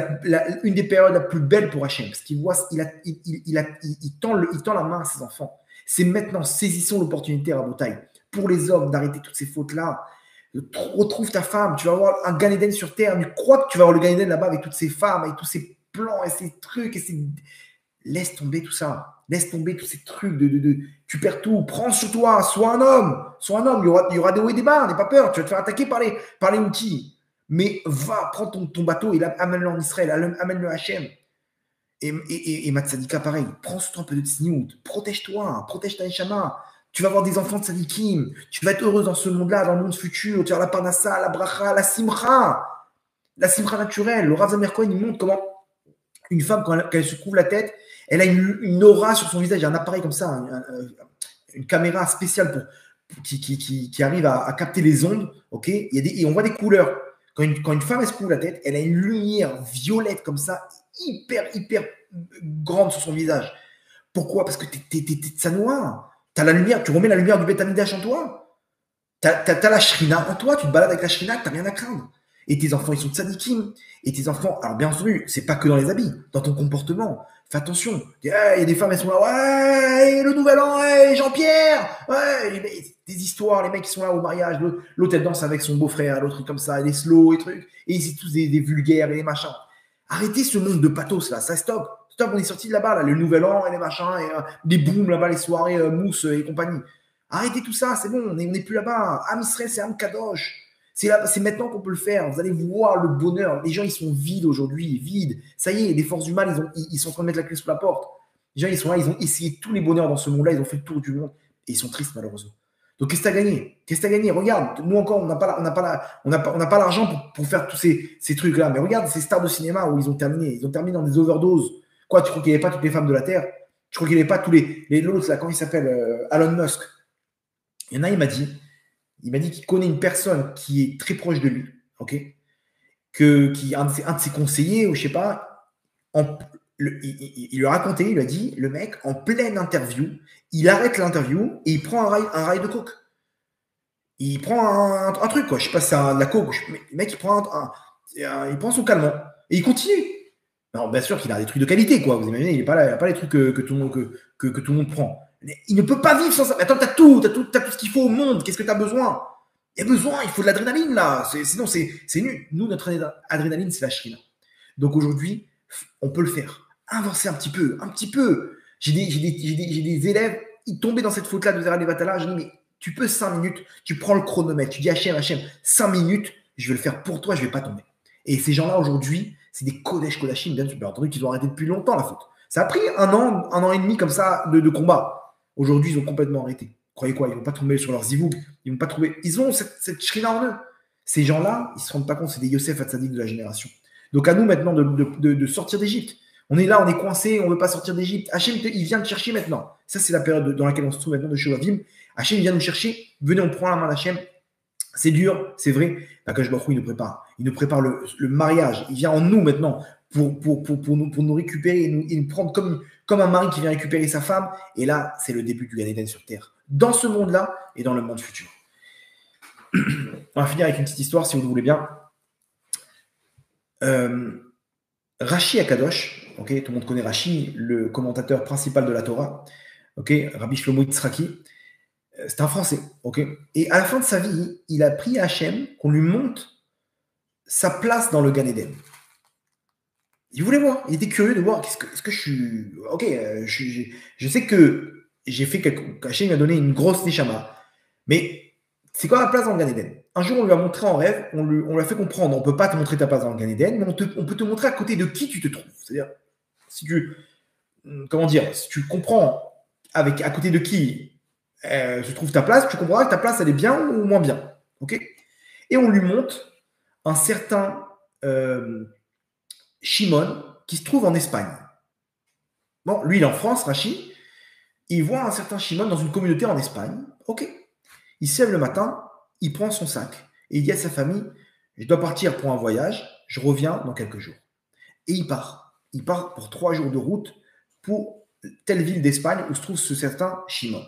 une des périodes la plus belles pour Hachem, parce qu'il voit, il tend la main à ses enfants. C'est maintenant, saisissons l'opportunité à Botaï pour les hommes d'arrêter toutes ces fautes-là. Retrouve ta femme, tu vas avoir un Gan Eden sur terre. Tu crois que tu vas avoir le Gan Eden là-bas avec toutes ces femmes, avec tous ces plans et ces trucs. Laisse tomber tout ça. Laisse tomber tous ces trucs. Tu perds tout. Prends sur toi. Sois un homme. Il y aura des hauts et des bas. N'aie pas peur. Tu vas te faire attaquer par les outils. Mais va, prends ton bateau et amène-le en Israël. Amène-le à Hachem. Et Matzadika, pareil. Prends sur toi un peu de tsniout. Protège-toi. Protège ta neshama. Tu vas avoir des enfants de tzadikim. Tu vas être heureuse dans ce monde-là, dans le monde futur. Tu vas avoir la parnassa, la bracha, la simcha. La simcha naturelle. Le Rav Zamir Cohen, il montre comment Une femme, quand elle se couvre la tête, elle a une aura sur son visage. Il y a un appareil comme ça, une caméra spéciale qui arrive à capter les ondes. Ok, et on voit des couleurs. Quand une femme elle se couvre la tête, elle a une lumière violette comme ça, hyper grande sur son visage. Pourquoi? Parce que t'es de sa noire. T'as la lumière, tu remets la lumière du Beth Amikdash en toi. T'as la shrina en toi, tu te balades avec la shrina, t'as rien à craindre. Et tes enfants, ils sont tzadikim. Et tes enfants, alors bien entendu, c'est pas que dans les habits, dans ton comportement. Fais attention. Il y a des femmes, elles sont là, ouais, le nouvel an, ouais, Jean-Pierre, ouais, des histoires, les mecs qui sont là au mariage, l'autre elle danse avec son beau-frère, l'autre truc comme ça, et des slow et trucs, et c'est tous des vulgaires et des machins. Arrêtez ce monde de pathos là, ça stop. Stop, on est sorti de là-bas, là, le nouvel an et les machins, et des booms là-bas, les soirées mousse et compagnie. Arrêtez tout ça, c'est bon, on n'est plus là-bas. Am Israël, c'est Am Kadosh. C'est maintenant qu'on peut le faire. Vous allez voir le bonheur. Les gens, ils sont vides aujourd'hui, vides. Ça y est, les forces du mal, ils sont en train de mettre la clé sous la porte. Les gens, ils sont là, ils ont essayé tous les bonheurs dans ce monde-là, ils ont fait le tour du monde. Et ils sont tristes, malheureusement. Donc, qu'est-ce que tu as gagné? Qu'est-ce que tu as gagné? Regarde, nous encore, on n'a pas l'argent pour faire tous ces trucs-là. Mais regarde ces stars de cinéma où ils ont terminé. Ils ont terminé dans des overdoses. Quoi, tu crois qu'il n'y avait pas toutes les femmes de la Terre? Tu crois qu'il n'y avait pas tous l'autre, là, comment il s'appelle? Elon Musk. Il y en a, il m'a dit qu'il connaît une personne qui est très proche de lui, ok, qui un de ses conseillers, ou je sais pas, il lui a raconté, il lui a dit, le mec, en pleine interview, il arrête l'interview et il prend un rail de coke. Il prend un truc, quoi. Je sais pas si c'est de la coke, mais le mec, il prend son calmant et il continue. Alors, bien sûr qu'il a des trucs de qualité, quoi. Vous imaginez, il n'a pas les trucs que tout le monde prend. Il ne peut pas vivre sans ça. Mais attends, t'as tout ce qu'il faut au monde. Qu'est-ce que t'as besoin? Il y a besoin, il faut de l'adrénaline, là. Sinon, c'est nul. Nous, notre adrénaline, c'est la shrina. Donc aujourd'hui, on peut le faire. Avancer un petit peu, un petit peu. J'ai des élèves, ils tombaient dans cette faute-là de Zera Levatala. Je dis, mais tu peux 5 minutes, tu prends le chronomètre, tu dis Hachem, 5 minutes, je vais le faire pour toi, je ne vais pas tomber. Et ces gens-là, aujourd'hui, c'est des Kodesh Kodashim, bien entendu qu'ils ont arrêté depuis longtemps la faute. Ça a pris un an et demi comme ça de combat. Aujourd'hui, ils ont complètement arrêté. Croyez quoi? Ils ne vont pas tomber sur leurs zivougs. Ils vont pas trouver. Ils ont cette shrina en eux. Ces gens-là, ils ne se rendent pas compte, c'est des Yosef Hatzadik de la génération. Donc à nous maintenant de sortir d'Égypte. On est là, on est coincé, on ne veut pas sortir d'Égypte. Hachem, il vient te chercher maintenant. Ça, c'est la période dans laquelle on se trouve maintenant de Shovavim. Hachem vient nous chercher. Venez, on prend la main d'Hachem. C'est dur, c'est vrai. Akash Baruch Hu, il nous prépare. Il nous prépare le mariage. Il vient en nous maintenant pour nous récupérer et nous prendre comme un mari qui vient récupérer sa femme. Et là, c'est le début du Gan Eden sur terre. Dans ce monde-là et dans le monde futur. On va finir avec une petite histoire, si vous le voulez bien. Rashi Akadosh, okay, tout le monde connaît Rashi, le commentateur principal de la Torah, okay, Rabbi Shlomo Yitzhaki. C'est un Français, ok. Et à la fin de sa vie, il a prié à Hachem qu'on lui montre sa place dans le Gan Eden. Il voulait voir, il était curieux de voir est-ce que je suis. Ok, je sais que j'ai fait Hachem m'a donné une grosse neshama, mais c'est quoi la place dans le Gan Eden? Un jour, on lui a montré en rêve, on lui a fait comprendre, on ne peut pas te montrer ta place dans le Gan Eden, mais on peut te montrer à côté de qui tu te trouves. C'est-à-dire, si tu comprends à côté de qui se trouve ta place, tu comprendras que ta place, elle est bien ou moins bien. Ok? Et on lui montre un certain Shimon qui se trouve en Espagne. Bon, lui, il est en France, Rachi. Il voit un certain Shimon dans une communauté en Espagne. Ok. Il se lève le matin, il prend son sac et il dit à sa famille, je dois partir pour un voyage, je reviens dans quelques jours. Et il part. Il part pour 3 jours de route pour telle ville d'Espagne où se trouve ce certain Shimon.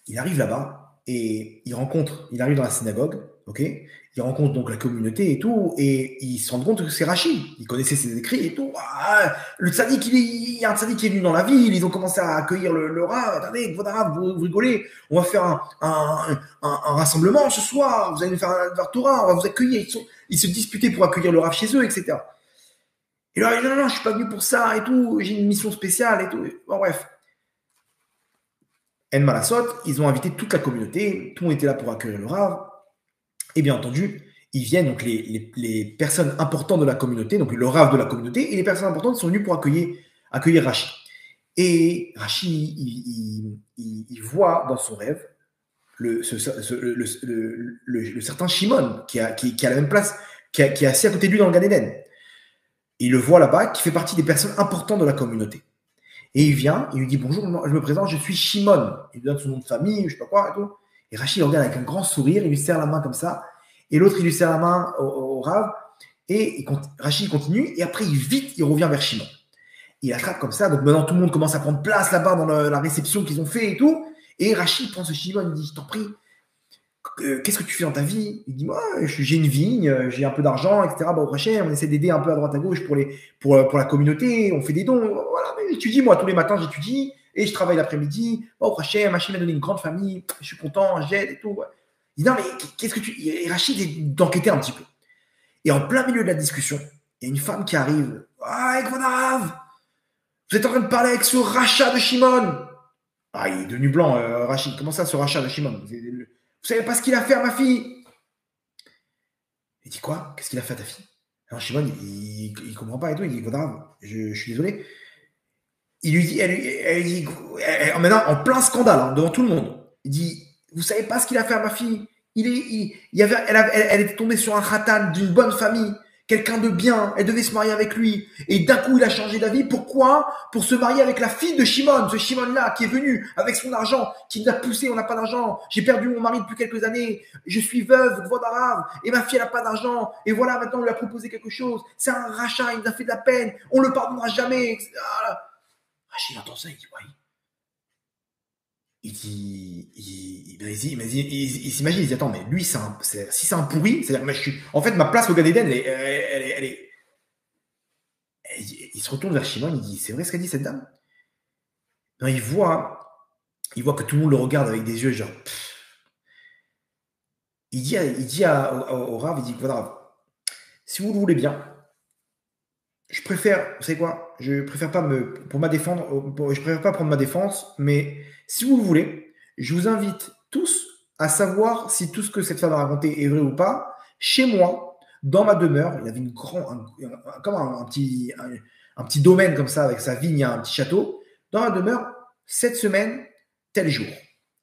Il arrive là-bas et il arrive dans la synagogue, ok? Il rencontre donc la communauté et tout, et il se rend compte que c'est Rachid. Il connaissait ses écrits et tout. Ah, le tzaddik, il y a un tzaddik qui est venu dans la ville, ils ont commencé à accueillir le Rav. Attendez, vous rigolez, on va faire un rassemblement ce soir, vous allez nous faire un Torah, on va vous accueillir. Ils se disputaient pour accueillir le Rav chez eux, etc. Et là, il dit non, je ne suis pas venu pour ça et tout, j'ai une mission spéciale et tout. Bon, bref. En Malasot, ils ont invité toute la communauté, tout le monde était là pour accueillir le Rav. Et bien entendu, ils viennent, donc les personnes importantes de la communauté, donc le Rav de la communauté, et les personnes importantes sont venues pour accueillir Rachi. Et Rachi, il voit dans son rêve le certain Shimon, qui a la même place qui est assis à côté de lui dans le Gan Eden. Il le voit là-bas, qui fait partie des personnes importantes de la communauté. Et il vient, il lui dit bonjour, je me présente, je suis Shimon. Il lui donne son nom de famille, je sais pas quoi et tout. Et Rachid le regarde avec un grand sourire, il lui serre la main comme ça. Et l'autre, il lui serre la main au Rav. Et Rachid continue, et après, il revient vers Shimon. Il attrape comme ça, donc maintenant tout le monde commence à prendre place là-bas dans la réception qu'ils ont fait et tout. Et Rachid prend ce Shimon, il dit, je t'en prie, qu'est-ce que tu fais dans ta vie? Il dit, moi, j'ai une vigne, j'ai un peu d'argent, etc. Bah, au prochain, on essaie d'aider un peu à droite à gauche pour la communauté, on fait des dons. Voilà, mais j'étudie, moi, tous les matins, j'étudie et je travaille l'après-midi. Bah, au prochain, Rachid m'a donné une grande famille, je suis content, j'aide et tout. Il dit, non, mais qu'est-ce que tu. Et Rachid est d'enquêter un petit peu. Et en plein milieu de la discussion, il y a une femme qui arrive. Ah, Ekvanarav, vous êtes en train de parler avec ce rachat de Shimon. Ah, il est devenu blanc, Rachid. Comment ça, ce rachat de Shimon? Vous savez pas ce qu'il a fait à ma fille? Il dit quoi? Qu'est-ce qu'il a fait à ta fille? Alors Shimon, il comprend pas et tout. Il dit, grave, je suis désolé. Il lui dit, elle dit, maintenant, en plein scandale, hein, devant tout le monde. Il dit, vous savez pas ce qu'il a fait à ma fille? Elle était tombée sur un khatan d'une bonne famille, quelqu'un de bien, elle devait se marier avec lui. Et d'un coup, il a changé d'avis. Pourquoi? Pour se marier avec la fille de Shimon, ce Shimon-là, qui est venu avec son argent, qui nous a poussé, on n'a pas d'argent. J'ai perdu mon mari depuis quelques années. Je suis veuve, voix d'arabe, et ma fille, elle n'a pas d'argent. Et voilà, maintenant, on lui a proposé quelque chose. C'est un rachat, il nous a fait de la peine. On le pardonnera jamais, etc. Rachid entend ça, il dit, ouais. Il s'imagine, il dit, attends, mais lui, si c'est un pourri, c'est-à-dire, en fait, ma place au Gan Eden, il se retourne vers Shimon, il dit, c'est vrai ce qu'a dit cette dame? Non, il voit que tout le monde le regarde avec des yeux, genre, il dit au Rav, il dit, voilà, si vous le voulez bien, je préfère, vous savez quoi, je préfère pas prendre ma défense, mais si vous le voulez, je vous invite tous à savoir si tout ce que cette femme a raconté est vrai ou pas. Chez moi, dans ma demeure, il avait comme un petit domaine comme ça, avec sa vigne, un petit château. Dans ma demeure, cette semaine, tel jour.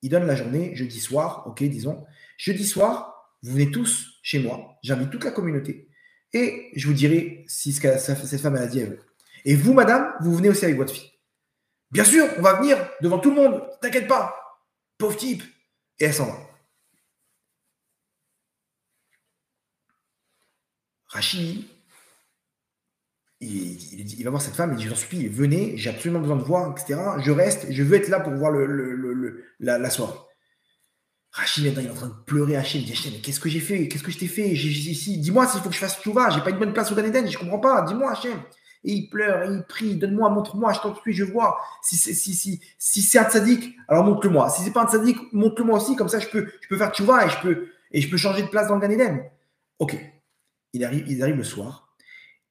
Il donne la journée, jeudi soir, ok, disons. Jeudi soir, vous venez tous chez moi, j'invite toute la communauté. Et je vous dirai si cette femme a dit est vrai. Et vous, madame, vous venez aussi avec votre fille. Bien sûr, on va venir devant tout le monde. T'inquiète pas. Pauvre type. Et elle s'en va. Rachid, il va voir cette femme, il dit, j'en supplie, venez, j'ai absolument besoin de voir, etc. Je reste, je veux être là pour voir la soirée. Rachid, maintenant, il est en train de pleurer. Hachem, il dit, mais qu'est-ce que j'ai fait? Qu'est-ce que je t'ai fait? Dis-moi s'il faut que je fasse tchouva. J'ai pas une bonne place au Gan Eden, je comprends pas. Dis-moi, Hachem. Et il pleure, et il prie, donne-moi, montre-moi, je t'en prie, je vois. Si c'est un tzaddik, alors montre-le-moi. Si c'est pas un tzaddik, montre-le-moi aussi, comme ça je peux faire tchouva et je peux changer de place dans le Gan Eden. Ok. Ils arrivent le soir,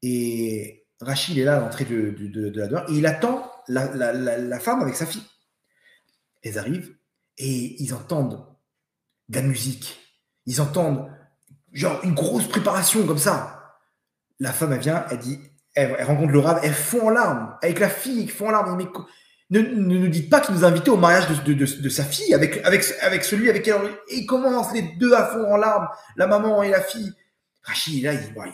et Rachid est là à l'entrée de la demeure, et il attend la femme avec sa fille. Elles arrivent, et ils entendent de la musique. Ils entendent genre une grosse préparation comme ça. La femme, elle vient, elle rencontre le Rav, elle fond en larmes avec la fille qui fond en larmes. Mais ne nous dites pas qu'il nous a invités au mariage de sa fille avec celui avec qui ils commencent les deux à fond en larmes, la maman et la fille. Rachid, là, il dit, ouais,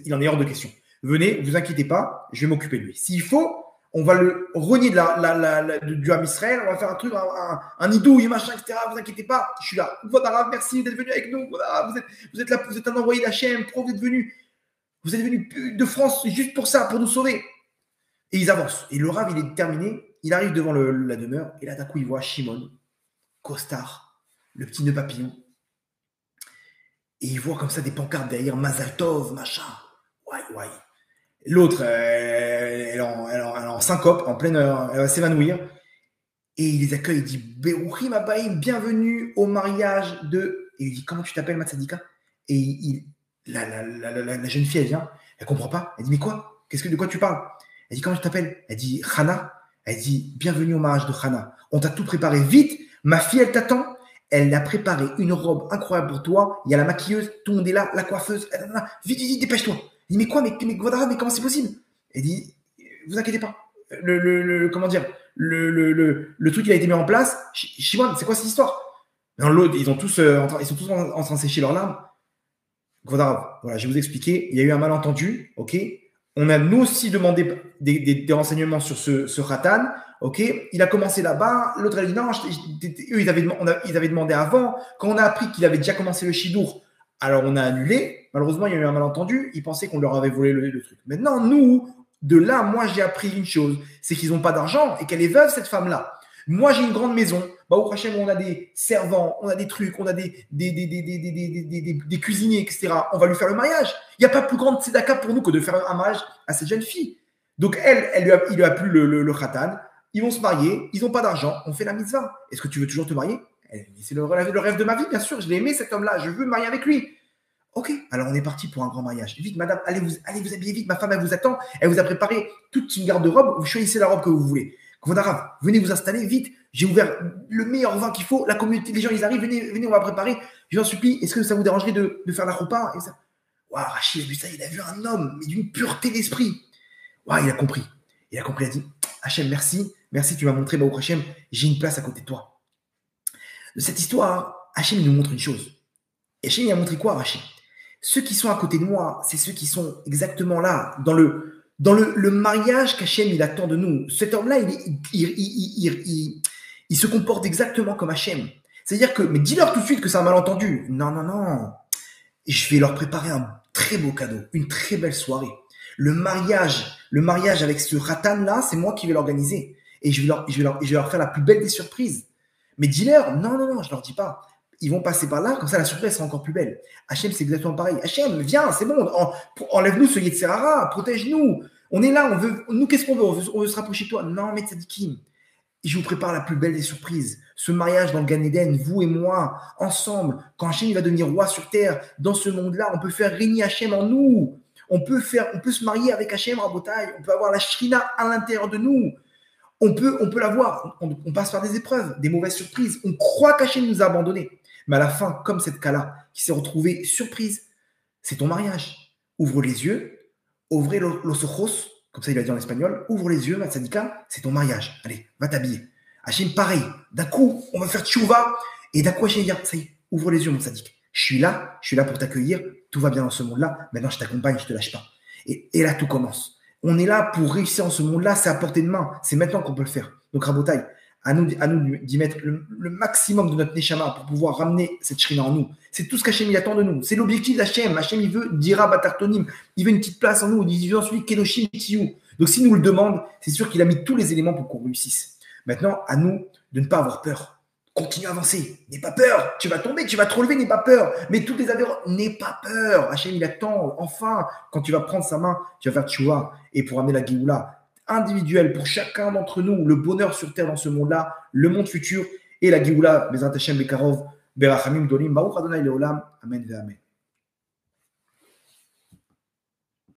il en est hors de question. Venez, vous inquiétez pas, je vais m'occuper de lui. S'il faut, on va le renier du Ham Israël, on va faire un truc, un idouille, machin, etc. Vous inquiétez pas, je suis là. Voilà, merci d'être venu avec nous. Voilà, vous êtes là, vous êtes un envoyé d'Hachem, vous êtes venu de France juste pour ça, pour nous sauver. Et ils avancent. Et le Rav, il est terminé, il arrive devant la demeure, et là, d'un coup, il voit Shimon, costard, le petit nœud papillon. Et il voit comme ça des pancartes derrière, Mazal Tov, machin. Ouais. L'autre, elle est en syncope, en pleine heure, elle va s'évanouir. Et il les accueille, il dit Beruchim Abaim, bienvenue au mariage de. Et il dit comment tu t'appelles, Matsadika? Et la jeune fille, elle vient, elle comprend pas. Elle dit mais quoi? De quoi tu parles? Elle dit comment tu t'appelles? Elle dit Chana. Elle dit bienvenue au mariage de Chana. On t'a tout préparé vite. Ma fille, elle t'attend. Elle a préparé une robe incroyable pour toi. Il y a la maquilleuse, tout le monde est là, la coiffeuse. Vite, dépêche-toi. Il dit mais quoi? Mais comment c'est possible? Elle dit vous inquiétez pas. Comment dire? Le truc il a été mis en place. Shimon, c'est quoi cette histoire? Dans l'autre, ils sont tous en train de sécher leurs larmes. Voilà, je vais vous expliquer. Il y a eu un malentendu, ok? On a nous aussi demandé des renseignements sur ce Khatan, ok? Il a commencé là-bas, l'autre a dit non, eux ils avaient demandé avant. Quand on a appris qu'il avait déjà commencé le Shidour, alors on a annulé. Malheureusement, il y a eu un malentendu. Ils pensaient qu'on leur avait volé le truc. Maintenant, nous, de là, moi j'ai appris une chose, c'est qu'ils n'ont pas d'argent et qu'elle est veuve, cette femme-là. Moi, j'ai une grande maison. Au Hachem, on a des servants, on a des trucs, on a des cuisiniers, etc. On va lui faire le mariage. Il n'y a pas plus grande tzedaka pour nous que de faire un mariage à cette jeune fille. Donc, il lui a plu le khatan. Ils vont se marier. Ils n'ont pas d'argent. On fait la mitzvah. Est-ce que tu veux toujours te marier? C'est le rêve de ma vie, bien sûr. Je l'ai aimé, cet homme-là. Je veux me marier avec lui. Ok, alors on est parti pour un grand mariage. Vite, madame, allez vous habiller vite. Ma femme, elle vous attend. Elle vous a préparé toute une garde-robe. Vous choisissez la robe que vous voulez. Arabe, venez vous installer vite. J'ai ouvert le meilleur vin qu'il faut. La communauté, les gens, ils arrivent. Venez, on va préparer. Je vous en supplie, est-ce que ça vous dérangerait de faire la roupa? Waouh, Rachid a vu ça. Il a vu un homme, mais d'une pureté d'esprit. Waouh, il a compris. Il a dit Hachem, merci. Merci, tu m'as montré, Baruch Hachem, j'ai une place à côté de toi. De cette histoire, Hachem nous montre une chose. Et Hachem, il a montré quoi, Rachid? Ceux qui sont à côté de moi, c'est ceux qui sont exactement là, dans le mariage qu'Hachem il attend de nous. Cet homme-là, il se comporte exactement comme Hachem. C'est-à-dire que, mais dis-leur tout de suite que c'est un malentendu. Non. Et je vais leur préparer un très beau cadeau, une très belle soirée. Le mariage avec ce Khatan-là, c'est moi qui vais l'organiser. Et je vais leur faire la plus belle des surprises. Mais dis-leur, non, je leur dis pas. Ils vont passer par là, comme ça la surprise sera encore plus belle. Hachem, c'est exactement pareil. Hachem, viens, c'est bon, enlève-nous ce Yetzirara, protège-nous. On est là, nous, qu'est-ce qu'on veut? On veut se rapprocher de toi. Non, mais tzadikim, je vous prépare la plus belle des surprises. Ce mariage dans le Gan Eden, vous et moi, ensemble, quand Hachem il va devenir roi sur terre, dans ce monde-là, on peut faire régner Hachem en nous. On peut se marier avec Hachem, Rabotai. On peut avoir la Shrina à l'intérieur de nous. On peut l'avoir. On passe par des épreuves, des mauvaises surprises. On croit qu'Hachem nous a abandonnés. Mais à la fin, comme cette Kala qui s'est retrouvée surprise, c'est ton mariage. Ouvre les yeux, ouvrez los ojos, comme ça il a dit en espagnol, ouvre les yeux, Matsadika, c'est ton mariage. Allez, va t'habiller. Hachem, pareil. D'un coup, on va faire tchouva, et d'un coup, Hachem dit, ça y est, ouvre les yeux, mon Sadik. Je suis là pour t'accueillir, tout va bien dans ce monde-là, maintenant je t'accompagne, je te lâche pas. Et là, tout commence. On est là pour réussir dans ce monde-là, c'est à portée de main. C'est maintenant qu'on peut le faire. Donc, Rabotai, à nous d'y mettre le maximum de notre Neshama pour pouvoir ramener cette Shrina en nous. C'est tout ce qu'Hachem il attend de nous. C'est l'objectif d'Hachem. Hachem, il veut Dira Batartonim. Il veut une petite place en nous. Il veut ensuite Kedoshim Tiyou. Donc, s'il nous le demande, c'est sûr qu'il a mis tous les éléments pour qu'on réussisse. Maintenant, à nous de ne pas avoir peur. Continue à avancer. N'aie pas peur. Tu vas tomber, tu vas te relever, n'aie pas peur. Mais toutes les avéros, n'aie pas peur. Hachem, il attend. Enfin, quand tu vas prendre sa main, tu vas faire tchouva. Et pour amener la Géoula individuelle pour chacun d'entre nous, le bonheur sur terre dans ce monde-là, le monde futur et la Géoula, Bezrat Hachem Bekarov, Berachamim Dolim, Baruch Adonai Leolam. Amen ve Amen.